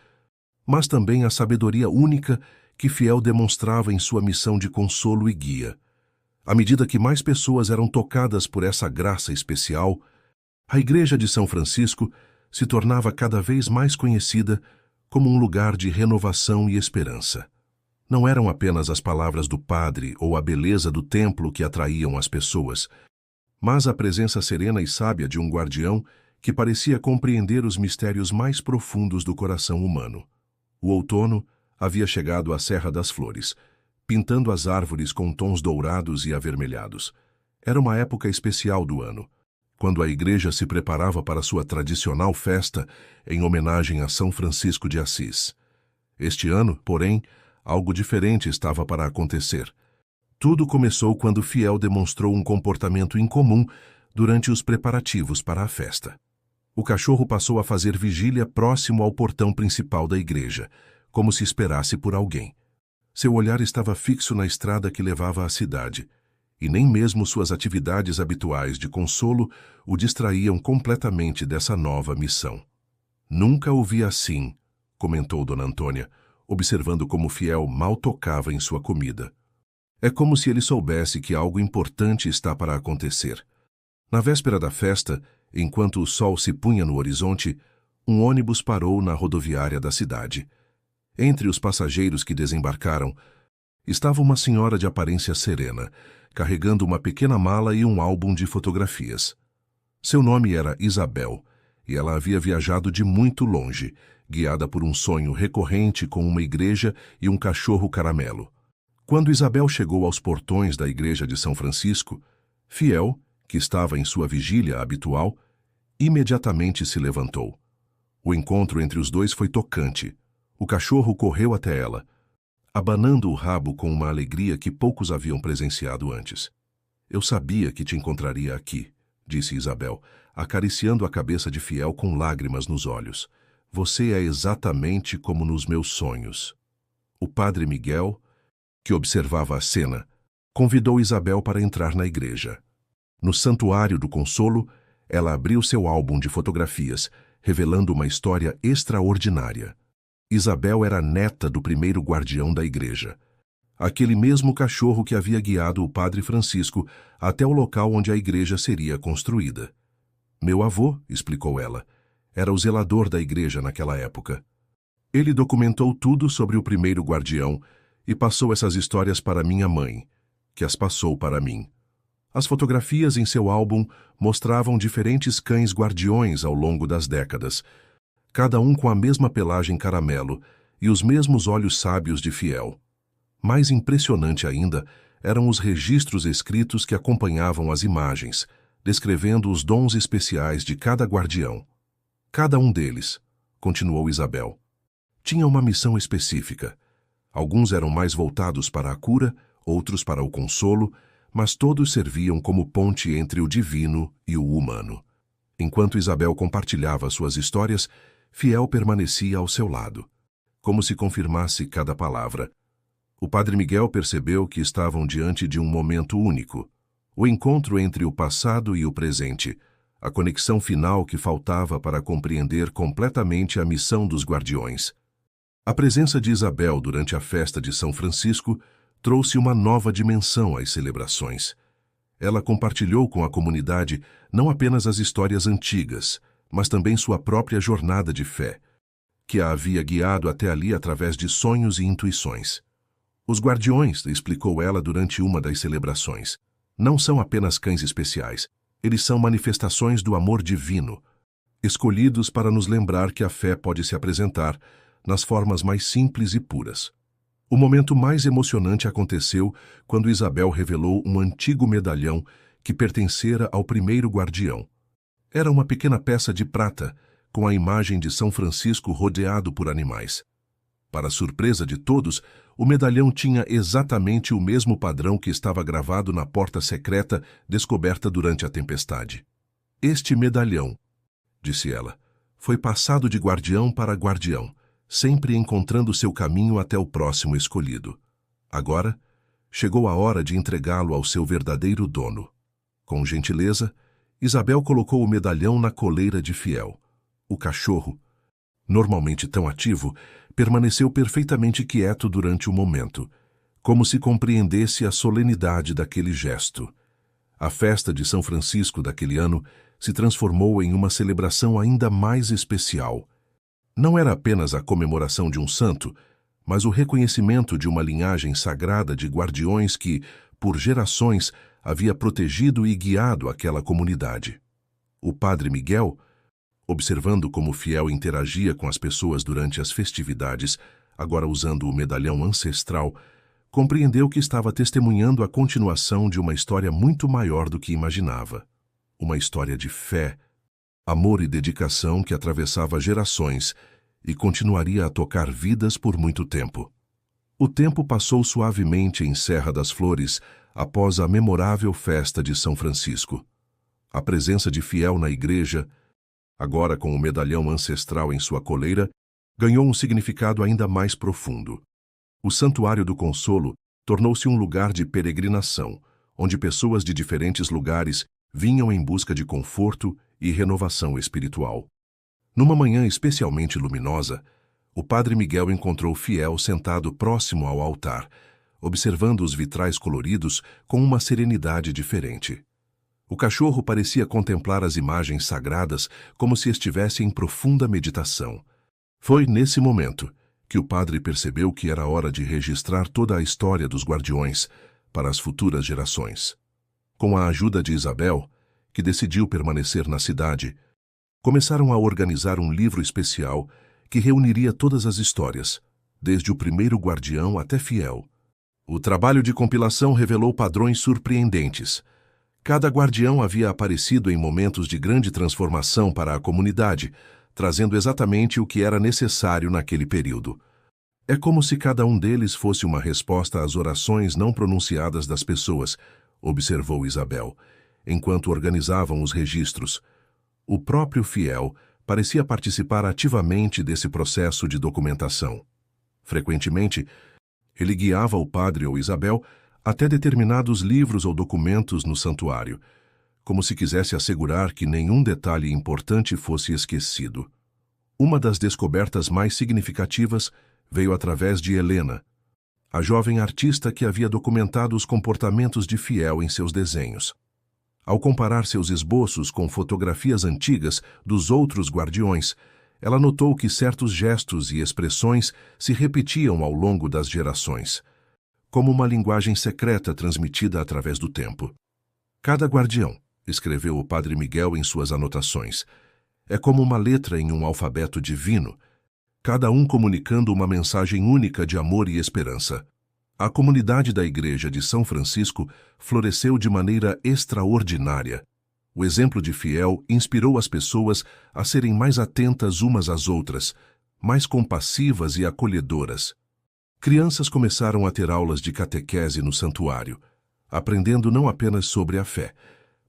mas também a sabedoria única que Fiel demonstrava em sua missão de consolo e guia. À medida que mais pessoas eram tocadas por essa graça especial, a Igreja de São Francisco se tornava cada vez mais conhecida como um lugar de renovação e esperança. Não eram apenas as palavras do padre ou a beleza do templo que atraíam as pessoas, mas a presença serena e sábia de um guardião que parecia compreender os mistérios mais profundos do coração humano. O outono havia chegado à Serra das Flores, pintando as árvores com tons dourados e avermelhados. Era uma época especial do ano, quando a igreja se preparava para sua tradicional festa em homenagem a São Francisco de Assis. Este ano, porém, algo diferente estava para acontecer. Tudo começou quando Fiel demonstrou um comportamento incomum durante os preparativos para a festa. O cachorro passou a fazer vigília próximo ao portão principal da igreja, como se esperasse por alguém. Seu olhar estava fixo na estrada que levava à cidade, e nem mesmo suas atividades habituais de consolo o distraíam completamente dessa nova missão. Nunca o vi assim, comentou Dona Antônia, observando como Fiel mal tocava em sua comida. É como se ele soubesse que algo importante está para acontecer. Na véspera da festa, enquanto o sol se punha no horizonte, um ônibus parou na rodoviária da cidade. Entre os passageiros que desembarcaram, estava uma senhora de aparência serena, carregando uma pequena mala e um álbum de fotografias. Seu nome era Isabel, e ela havia viajado de muito longe, guiada por um sonho recorrente com uma igreja e um cachorro caramelo. Quando Isabel chegou aos portões da igreja de São Francisco, Fiel, que estava em sua vigília habitual, imediatamente se levantou. O encontro entre os dois foi tocante. O cachorro correu até ela, abanando o rabo com uma alegria que poucos haviam presenciado antes. Eu sabia que te encontraria aqui, disse Isabel, acariciando a cabeça de Fiel com lágrimas nos olhos. Você é exatamente como nos meus sonhos. O padre Miguel, que observava a cena, convidou Isabel para entrar na igreja. No Santuário do Consolo, ela abriu seu álbum de fotografias, revelando uma história extraordinária. Isabel era neta do primeiro guardião da igreja, aquele mesmo cachorro que havia guiado o padre Francisco até o local onde a igreja seria construída. Meu avô, explicou ela, era o zelador da igreja naquela época. Ele documentou tudo sobre o primeiro guardião e passou essas histórias para minha mãe, que as passou para mim. As fotografias em seu álbum mostravam diferentes cães guardiões ao longo das décadas, cada um com a mesma pelagem caramelo e os mesmos olhos sábios de Fiel. Mais impressionante ainda eram os registros escritos que acompanhavam as imagens, descrevendo os dons especiais de cada guardião. Cada um deles, continuou Isabel, tinha uma missão específica. Alguns eram mais voltados para a cura, outros para o consolo, mas todos serviam como ponte entre o divino e o humano. Enquanto Isabel compartilhava suas histórias, Fiel permanecia ao seu lado, como se confirmasse cada palavra. O padre Miguel percebeu que estavam diante de um momento único, o encontro entre o passado e o presente, a conexão final que faltava para compreender completamente a missão dos guardiões. A presença de Isabel durante a festa de São Francisco trouxe uma nova dimensão às celebrações. Ela compartilhou com a comunidade não apenas as histórias antigas, mas também sua própria jornada de fé, que a havia guiado até ali através de sonhos e intuições. Os guardiões, explicou ela durante uma das celebrações, não são apenas cães especiais, eles são manifestações do amor divino, escolhidos para nos lembrar que a fé pode se apresentar nas formas mais simples e puras. O momento mais emocionante aconteceu quando Isabel revelou um antigo medalhão que pertencera ao primeiro guardião. Era uma pequena peça de prata, com a imagem de São Francisco rodeado por animais. Para surpresa de todos, o medalhão tinha exatamente o mesmo padrão que estava gravado na porta secreta descoberta durante a tempestade. Este medalhão, disse ela, foi passado de guardião para guardião, sempre encontrando seu caminho até o próximo escolhido. Agora, chegou a hora de entregá-lo ao seu verdadeiro dono. Com gentileza, Isabel colocou o medalhão na coleira de Fiel. O cachorro, normalmente tão ativo, permaneceu perfeitamente quieto durante o momento, como se compreendesse a solenidade daquele gesto. A festa de São Francisco daquele ano se transformou em uma celebração ainda mais especial. Não era apenas a comemoração de um santo, mas o reconhecimento de uma linhagem sagrada de guardiões que, por gerações, havia protegido e guiado aquela comunidade. O padre Miguel, observando como Fiel interagia com as pessoas durante as festividades, agora usando o medalhão ancestral, compreendeu que estava testemunhando a continuação de uma história muito maior do que imaginava. Uma história de fé, amor e dedicação que atravessava gerações e continuaria a tocar vidas por muito tempo. O tempo passou suavemente em Serra das Flores após a memorável festa de São Francisco. A presença de Fiel na igreja, agora com o medalhão ancestral em sua coleira, ganhou um significado ainda mais profundo. O Santuário do Consolo tornou-se um lugar de peregrinação, onde pessoas de diferentes lugares vinham em busca de conforto e renovação espiritual. Numa manhã especialmente luminosa, o padre Miguel encontrou Fiel sentado próximo ao altar, observando os vitrais coloridos com uma serenidade diferente. O cachorro parecia contemplar as imagens sagradas como se estivesse em profunda meditação. Foi nesse momento que o padre percebeu que era hora de registrar toda a história dos guardiões para as futuras gerações. Com a ajuda de Isabel, que decidiu permanecer na cidade, começaram a organizar um livro especial que reuniria todas as histórias, desde o primeiro guardião até Fiel. O trabalho de compilação revelou padrões surpreendentes. Cada guardião havia aparecido em momentos de grande transformação para a comunidade, trazendo exatamente o que era necessário naquele período. É como se cada um deles fosse uma resposta às orações não pronunciadas das pessoas, observou Isabel, enquanto organizavam os registros. O próprio Fiel parecia participar ativamente desse processo de documentação. Frequentemente, ele guiava o padre ou Isabel até determinados livros ou documentos no santuário, como se quisesse assegurar que nenhum detalhe importante fosse esquecido. Uma das descobertas mais significativas veio através de Helena, a jovem artista que havia documentado os comportamentos de Fiel em seus desenhos. Ao comparar seus esboços com fotografias antigas dos outros guardiões, ela notou que certos gestos e expressões se repetiam ao longo das gerações, como uma linguagem secreta transmitida através do tempo. Cada guardião, escreveu o padre Miguel em suas anotações, é como uma letra em um alfabeto divino, cada um comunicando uma mensagem única de amor e esperança. A comunidade da Igreja de São Francisco floresceu de maneira extraordinária. O exemplo de Fiel inspirou as pessoas a serem mais atentas umas às outras, mais compassivas e acolhedoras. Crianças começaram a ter aulas de catequese no santuário, aprendendo não apenas sobre a fé,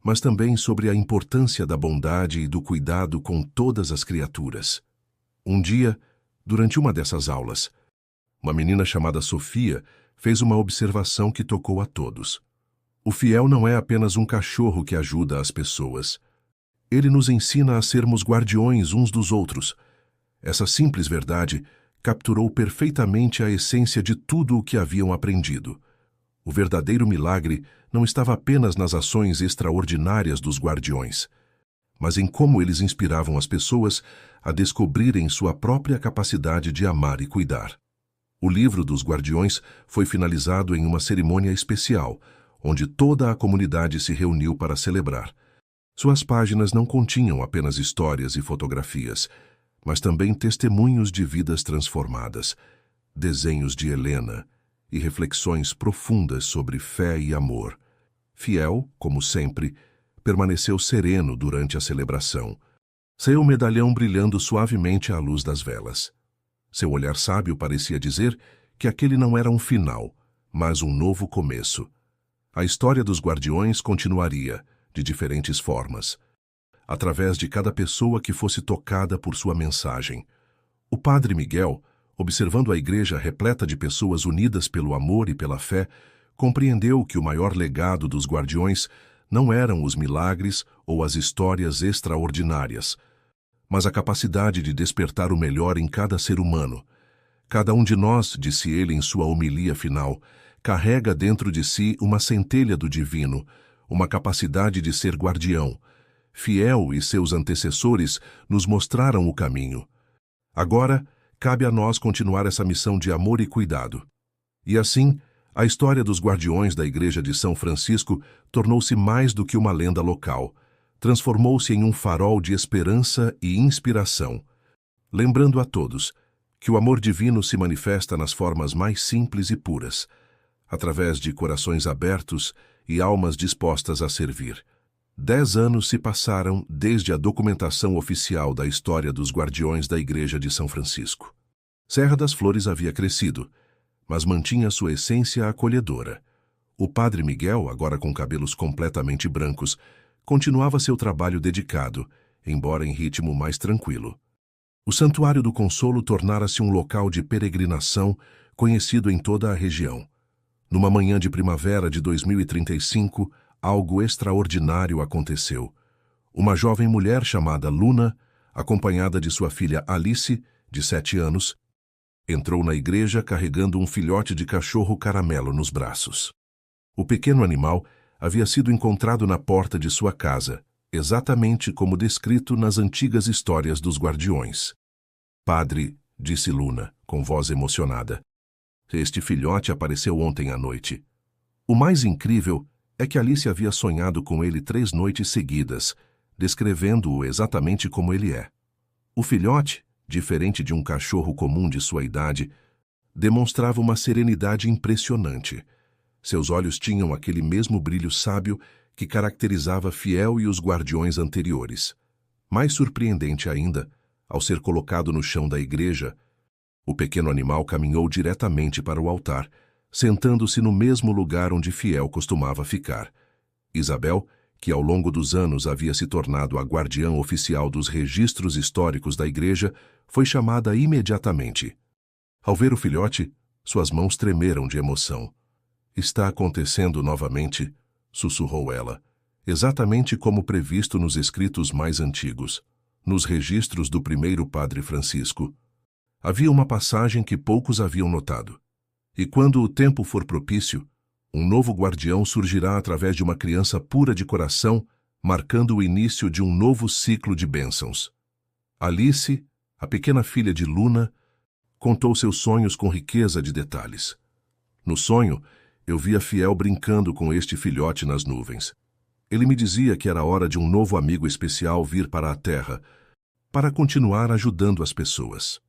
mas também sobre a importância da bondade e do cuidado com todas as criaturas. Um dia, durante uma dessas aulas, uma menina chamada Sofia fez uma observação que tocou a todos. O fiel não é apenas um cachorro que ajuda as pessoas. Ele nos ensina a sermos guardiões uns dos outros. Essa simples verdade capturou perfeitamente a essência de tudo o que haviam aprendido. O verdadeiro milagre não estava apenas nas ações extraordinárias dos guardiões, mas em como eles inspiravam as pessoas a descobrirem sua própria capacidade de amar e cuidar. O livro dos Guardiões foi finalizado em uma cerimônia especial, onde toda a comunidade se reuniu para celebrar. Suas páginas não continham apenas histórias e fotografias, mas também testemunhos de vidas transformadas, desenhos de Helena e reflexões profundas sobre fé e amor. Fiel, como sempre, permaneceu sereno durante a celebração, seu medalhão brilhando suavemente à luz das velas. Seu olhar sábio parecia dizer que aquele não era um final, mas um novo começo. A história dos guardiões continuaria, de diferentes formas, através de cada pessoa que fosse tocada por sua mensagem. O padre Miguel, observando a igreja repleta de pessoas unidas pelo amor e pela fé, compreendeu que o maior legado dos guardiões não eram os milagres ou as histórias extraordinárias, mas a capacidade de despertar o melhor em cada ser humano. Cada um de nós, disse ele em sua homilia final, carrega dentro de si uma centelha do divino, uma capacidade de ser guardião. Fiel e seus antecessores nos mostraram o caminho. Agora, cabe a nós continuar essa missão de amor e cuidado. E assim, a história dos guardiões da Igreja de São Francisco tornou-se mais do que uma lenda local. Transformou-se em um farol de esperança e inspiração, lembrando a todos que o amor divino se manifesta nas formas mais simples e puras, através de corações abertos e almas dispostas a servir. 10 anos se passaram desde a documentação oficial da história dos guardiões da Igreja de São Francisco. Serra das Flores havia crescido, mas mantinha sua essência acolhedora. O padre Miguel, agora com cabelos completamente brancos, continuava seu trabalho dedicado, embora em ritmo mais tranquilo. O Santuário do Consolo tornara-se um local de peregrinação conhecido em toda a região. Numa manhã de primavera de 2035, algo extraordinário aconteceu. Uma jovem mulher chamada Luna, acompanhada de sua filha Alice, de 7 anos, entrou na igreja carregando um filhote de cachorro caramelo nos braços. O pequeno animal havia sido encontrado na porta de sua casa, exatamente como descrito nas antigas histórias dos guardiões. Padre, disse Luna, com voz emocionada, este filhote apareceu ontem à noite. O mais incrível é que Alice havia sonhado com ele 3 noites seguidas, descrevendo-o exatamente como ele é. O filhote, diferente de um cachorro comum de sua idade, demonstrava uma serenidade impressionante. Seus olhos tinham aquele mesmo brilho sábio que caracterizava Fiel e os guardiões anteriores. Mais surpreendente ainda, ao ser colocado no chão da igreja, o pequeno animal caminhou diretamente para o altar, sentando-se no mesmo lugar onde Fiel costumava ficar. Isabel, que ao longo dos anos havia se tornado a guardiã oficial dos registros históricos da igreja, foi chamada imediatamente. Ao ver o filhote, suas mãos tremeram de emoção. Está acontecendo novamente, sussurrou ela, exatamente como previsto nos escritos mais antigos, nos registros do primeiro padre Francisco. Havia uma passagem que poucos haviam notado. E quando o tempo for propício, um novo guardião surgirá através de uma criança pura de coração, marcando o início de um novo ciclo de bênçãos. Alice, a pequena filha de Luna, contou seus sonhos com riqueza de detalhes. No sonho, eu via Fiel brincando com este filhote nas nuvens. Ele me dizia que era hora de um novo amigo especial vir para a terra, para continuar ajudando as pessoas.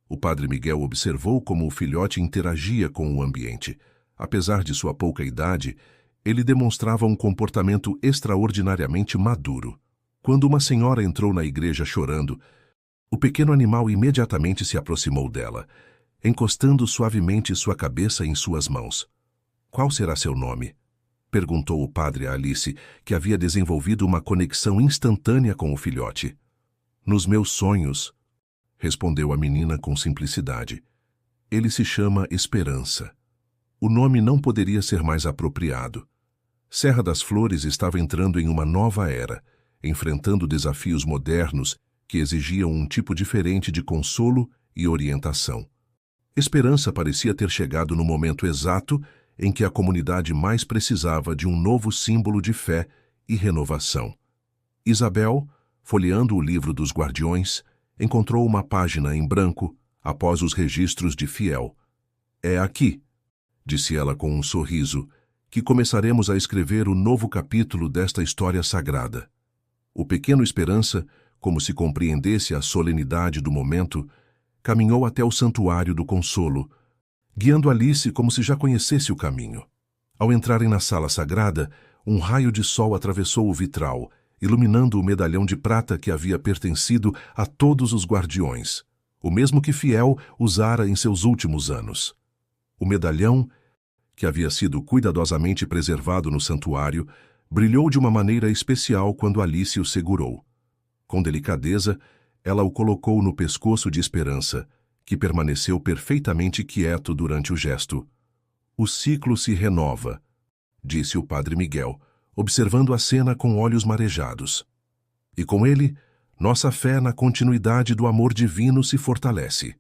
O padre Miguel observou como o filhote interagia com o ambiente. Apesar de sua pouca idade, Ele demonstrava um comportamento extraordinariamente maduro. Quando uma senhora entrou na igreja chorando, o pequeno animal imediatamente se aproximou dela, encostando suavemente sua cabeça em suas mãos. "Qual será seu nome?" perguntou o padre a Alice, que havia desenvolvido uma conexão instantânea com o filhote. "Nos meus sonhos", respondeu a menina com simplicidade. "Ele se chama Esperança." O nome não poderia ser mais apropriado. Serra das Flores estava entrando em uma nova era, enfrentando desafios modernos que exigiam um tipo diferente de consolo e orientação. Esperança parecia ter chegado no momento exato em que a comunidade mais precisava de um novo símbolo de fé e renovação. Isabel, folheando o livro dos Guardiões, encontrou uma página em branco após os registros de Fiel. "É aqui", disse ela com um sorriso, "que começaremos a escrever o novo capítulo desta história sagrada." O pequeno Esperança, como se compreendesse a solenidade do momento, caminhou até o Santuário do Consolo, guiando Alice como se já conhecesse o caminho. Ao entrarem na sala sagrada, um raio de sol atravessou o vitral, iluminando o medalhão de prata que havia pertencido a todos os guardiões, o mesmo que Fiel usara em seus últimos anos. O medalhão, que havia sido cuidadosamente preservado no santuário, brilhou de uma maneira especial quando Alice o segurou. Com delicadeza, ela o colocou no pescoço de Esperança, que permaneceu perfeitamente quieto durante o gesto. "O ciclo se renova", disse o padre Miguel, observando a cena com olhos marejados. "E com ele, nossa fé na continuidade do amor divino se fortalece."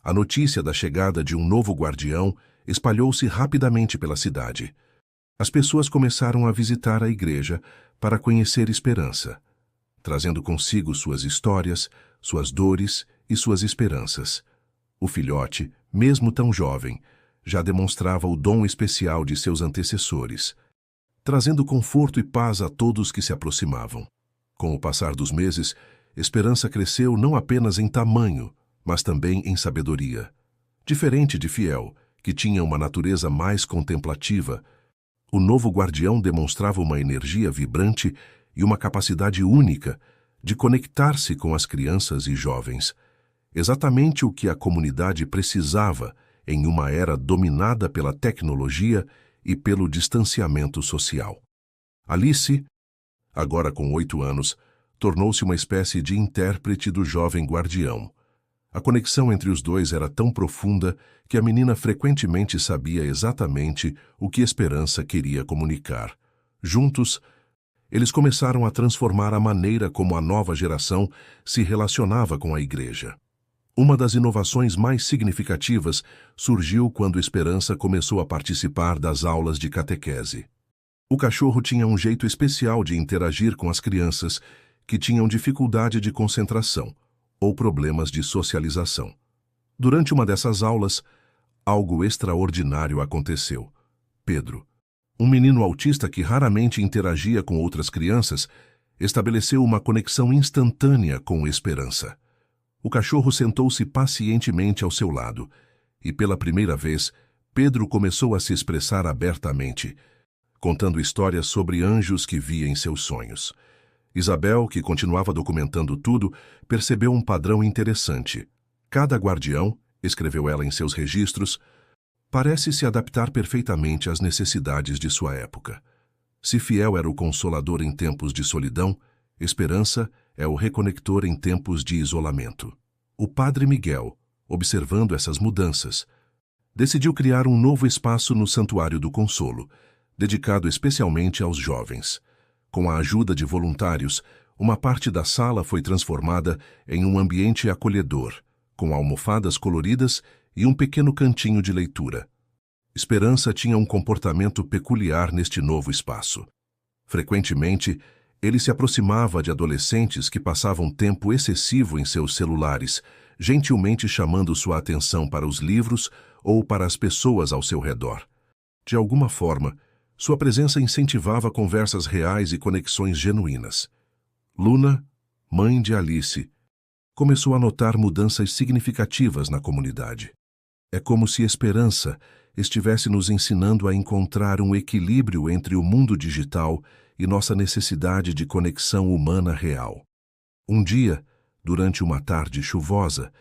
A notícia da chegada de um novo guardião espalhou-se rapidamente pela cidade. As pessoas começaram a visitar a igreja para conhecer Esperança, trazendo consigo suas histórias, suas dores e suas esperanças. O filhote, mesmo tão jovem, já demonstrava o dom especial de seus antecessores, trazendo conforto e paz a todos que se aproximavam. Com o passar dos meses, Esperança cresceu não apenas em tamanho, mas também em sabedoria. Diferente de Fiel, que tinha uma natureza mais contemplativa, o novo guardião demonstrava uma energia vibrante e uma capacidade única de conectar-se com as crianças e jovens, exatamente o que a comunidade precisava em uma era dominada pela tecnologia e pelo distanciamento social. Alice, agora com 8 anos, tornou-se uma espécie de intérprete do jovem guardião. A conexão entre os dois era tão profunda que a menina frequentemente sabia exatamente o que Esperança queria comunicar. Juntos, eles começaram a transformar a maneira como a nova geração se relacionava com a igreja. Uma das inovações mais significativas surgiu quando Esperança começou a participar das aulas de catequese. O cachorro tinha um jeito especial de interagir com as crianças que tinham dificuldade de concentração ou problemas de socialização. Durante uma dessas aulas, algo extraordinário aconteceu. Pedro, um menino autista que raramente interagia com outras crianças, estabeleceu uma conexão instantânea com Esperança. O cachorro sentou-se pacientemente ao seu lado, e pela primeira vez, Pedro começou a se expressar abertamente, contando histórias sobre anjos que via em seus sonhos. Isabel, que continuava documentando tudo, percebeu um padrão interessante. Cada guardião, escreveu ela em seus registros, parece se adaptar perfeitamente às necessidades de sua época. Se Fiel era o consolador em tempos de solidão, Esperança é o reconector em tempos de isolamento. O padre Miguel, observando essas mudanças, decidiu criar um novo espaço no Santuário do Consolo, dedicado especialmente aos jovens. Com a ajuda de voluntários, uma parte da sala foi transformada em um ambiente acolhedor, com almofadas coloridas e um pequeno cantinho de leitura. Esperança tinha um comportamento peculiar neste novo espaço. Frequentemente, ele se aproximava de adolescentes que passavam tempo excessivo em seus celulares, gentilmente chamando sua atenção para os livros ou para as pessoas ao seu redor. De alguma forma, sua presença incentivava conversas reais e conexões genuínas. Luna, mãe de Alice, começou a notar mudanças significativas na comunidade. É como se Esperança estivesse nos ensinando a encontrar um equilíbrio entre o mundo digital e nossa necessidade de conexão humana real. Um dia, durante uma tarde chuvosa,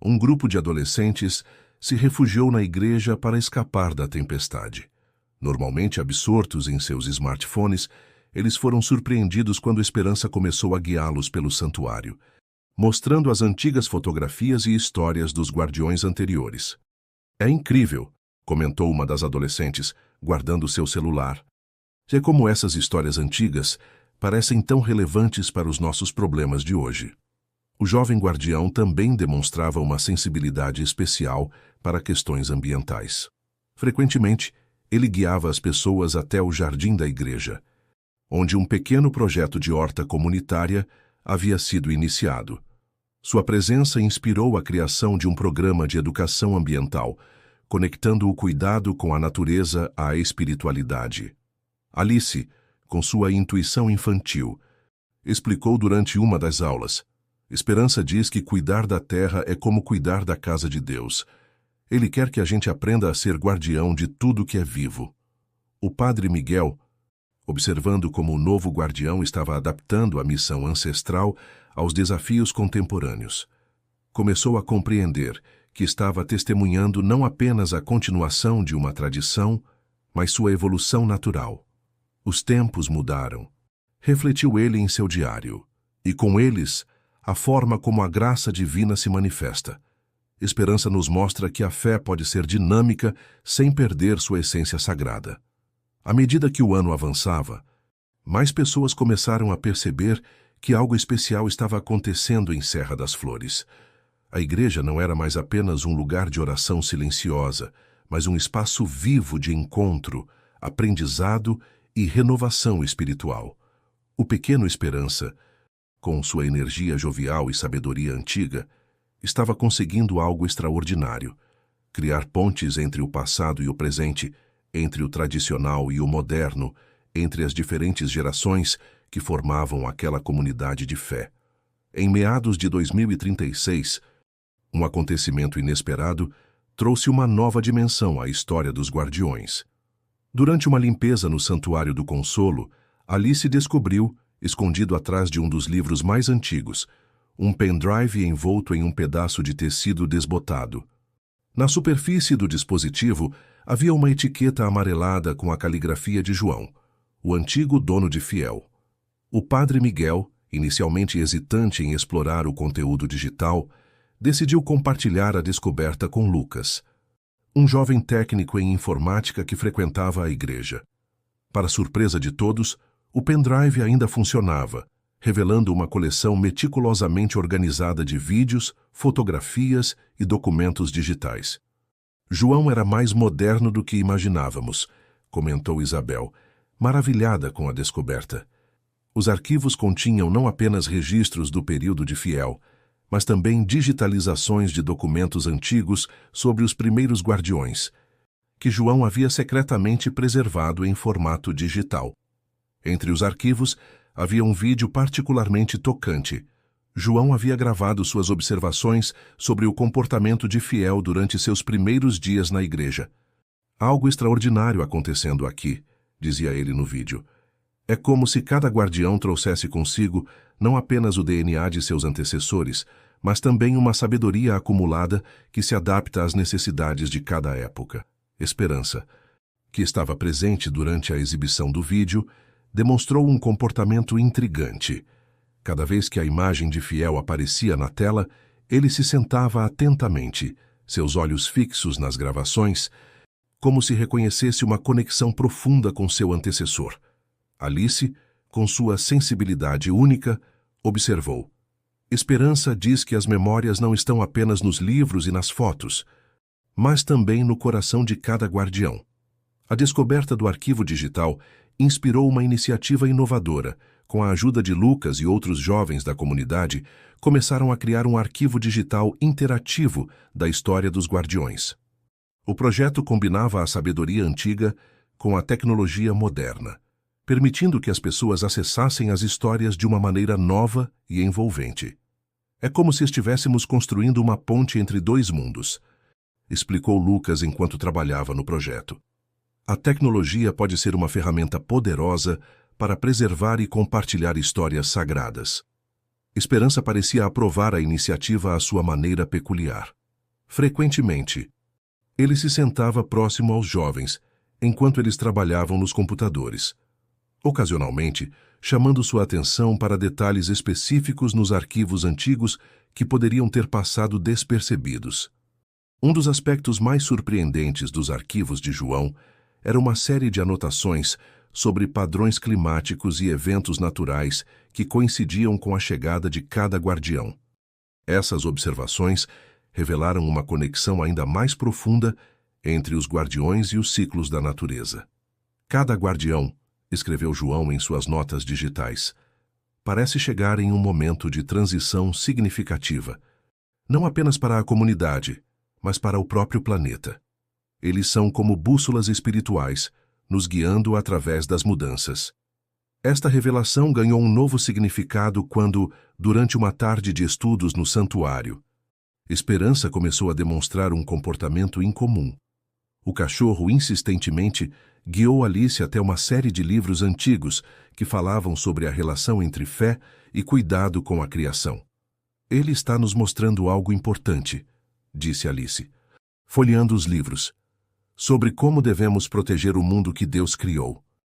um grupo de adolescentes se refugiou na igreja para escapar da tempestade. Normalmente absortos em seus smartphones, eles foram surpreendidos quando a esperança começou a guiá-los pelo santuário, mostrando as antigas fotografias e histórias dos guardiões anteriores. "É incrível", comentou uma das adolescentes, guardando seu celular. "É como essas histórias antigas parecem tão relevantes para os nossos problemas de hoje." O jovem guardião também demonstrava uma sensibilidade especial para questões ambientais. Frequentemente, ele guiava as pessoas até o jardim da igreja, onde um pequeno projeto de horta comunitária havia sido iniciado. Sua presença inspirou a criação de um programa de educação ambiental, conectando o cuidado com a natureza à espiritualidade. Alice, com sua intuição infantil, explicou durante uma das aulas: "Esperança diz que cuidar da terra é como cuidar da casa de Deus. Ele quer que a gente aprenda a ser guardião de tudo que é vivo." O padre Miguel, observando como o novo guardião estava adaptando a missão ancestral aos desafios contemporâneos, começou a compreender que estava testemunhando não apenas a continuação de uma tradição, mas sua evolução natural. Os tempos mudaram, refletiu ele em seu diário, e com eles, a forma como a graça divina se manifesta. Esperança nos mostra que a fé pode ser dinâmica sem perder sua essência sagrada. À medida que o ano avançava, mais pessoas começaram a perceber que algo especial estava acontecendo em Serra das Flores. A igreja não era mais apenas um lugar de oração silenciosa, mas um espaço vivo de encontro, aprendizado e renovação espiritual. O pequeno Esperança, com sua energia jovial e sabedoria antiga, estava conseguindo algo extraordinário: criar pontes entre o passado e o presente, entre o tradicional e o moderno, entre as diferentes gerações que formavam aquela comunidade de fé. Em meados de 2036, um acontecimento inesperado trouxe uma nova dimensão à história dos guardiões. Durante uma limpeza no Santuário do Consolo, Alice descobriu, escondido atrás de um dos livros mais antigos, um pendrive envolto em um pedaço de tecido desbotado. Na superfície do dispositivo havia uma etiqueta amarelada com a caligrafia de João, o antigo dono de Fiel. O padre Miguel, inicialmente hesitante em explorar o conteúdo digital, decidiu compartilhar a descoberta com Lucas, um jovem técnico em informática que frequentava a igreja. Para surpresa de todos, o pendrive ainda funcionava, revelando uma coleção meticulosamente organizada de vídeos, fotografias e documentos digitais. "João era mais moderno do que imaginávamos", comentou Isabel, maravilhada com a descoberta. Os arquivos continham não apenas registros do período de Fiel, mas também digitalizações de documentos antigos sobre os primeiros guardiões, que João havia secretamente preservado em formato digital. Entre os arquivos, havia um vídeo particularmente tocante. João havia gravado suas observações sobre o comportamento de Fiel durante seus primeiros dias na igreja. "Algo extraordinário acontecendo aqui", dizia ele no vídeo. "É como se cada guardião trouxesse consigo não apenas o DNA de seus antecessores, mas também uma sabedoria acumulada que se adapta às necessidades de cada época." Esperança, que estava presente durante a exibição do vídeo, demonstrou um comportamento intrigante. Cada vez que a imagem de Fiel aparecia na tela, ele se sentava atentamente, seus olhos fixos nas gravações, como se reconhecesse uma conexão profunda com seu antecessor. Alice, com sua sensibilidade única, observou: "Esperança diz que as memórias não estão apenas nos livros e nas fotos, mas também no coração de cada guardião." A descoberta do arquivo digital inspirou uma iniciativa inovadora. Com a ajuda de Lucas e outros jovens da comunidade, começaram a criar um arquivo digital interativo da história dos guardiões. O projeto combinava a sabedoria antiga com a tecnologia moderna, permitindo que as pessoas acessassem as histórias de uma maneira nova e envolvente. É como se estivéssemos construindo uma ponte entre dois mundos. explicou Lucas enquanto trabalhava no projeto. A tecnologia pode ser uma ferramenta poderosa para preservar e compartilhar histórias sagradas. Esperança parecia aprovar a iniciativa à sua maneira peculiar. Frequentemente, ele se sentava próximo aos jovens, enquanto eles trabalhavam nos computadores. Ocasionalmente, chamando sua atenção para detalhes específicos nos arquivos antigos que poderiam ter passado despercebidos. Um dos aspectos mais surpreendentes dos arquivos de João era uma série de anotações sobre padrões climáticos e eventos naturais que coincidiam com a chegada de cada guardião. Essas observações revelaram uma conexão ainda mais profunda entre os guardiões e os ciclos da natureza. Cada guardião, escreveu João em suas notas digitais, parece chegar em um momento de transição significativa, não apenas para a comunidade, mas para o próprio planeta. Eles são como bússolas espirituais, nos guiando através das mudanças. Esta revelação ganhou um novo significado quando, durante uma tarde de estudos no santuário, Esperança começou a demonstrar um comportamento incomum. O cachorro insistentemente guiou Alice até uma série de livros antigos que falavam sobre a relação entre fé e cuidado com a criação. Ele está nos mostrando algo importante, disse Alice, folheando os livros, sobre como devemos proteger o mundo que Deus criou.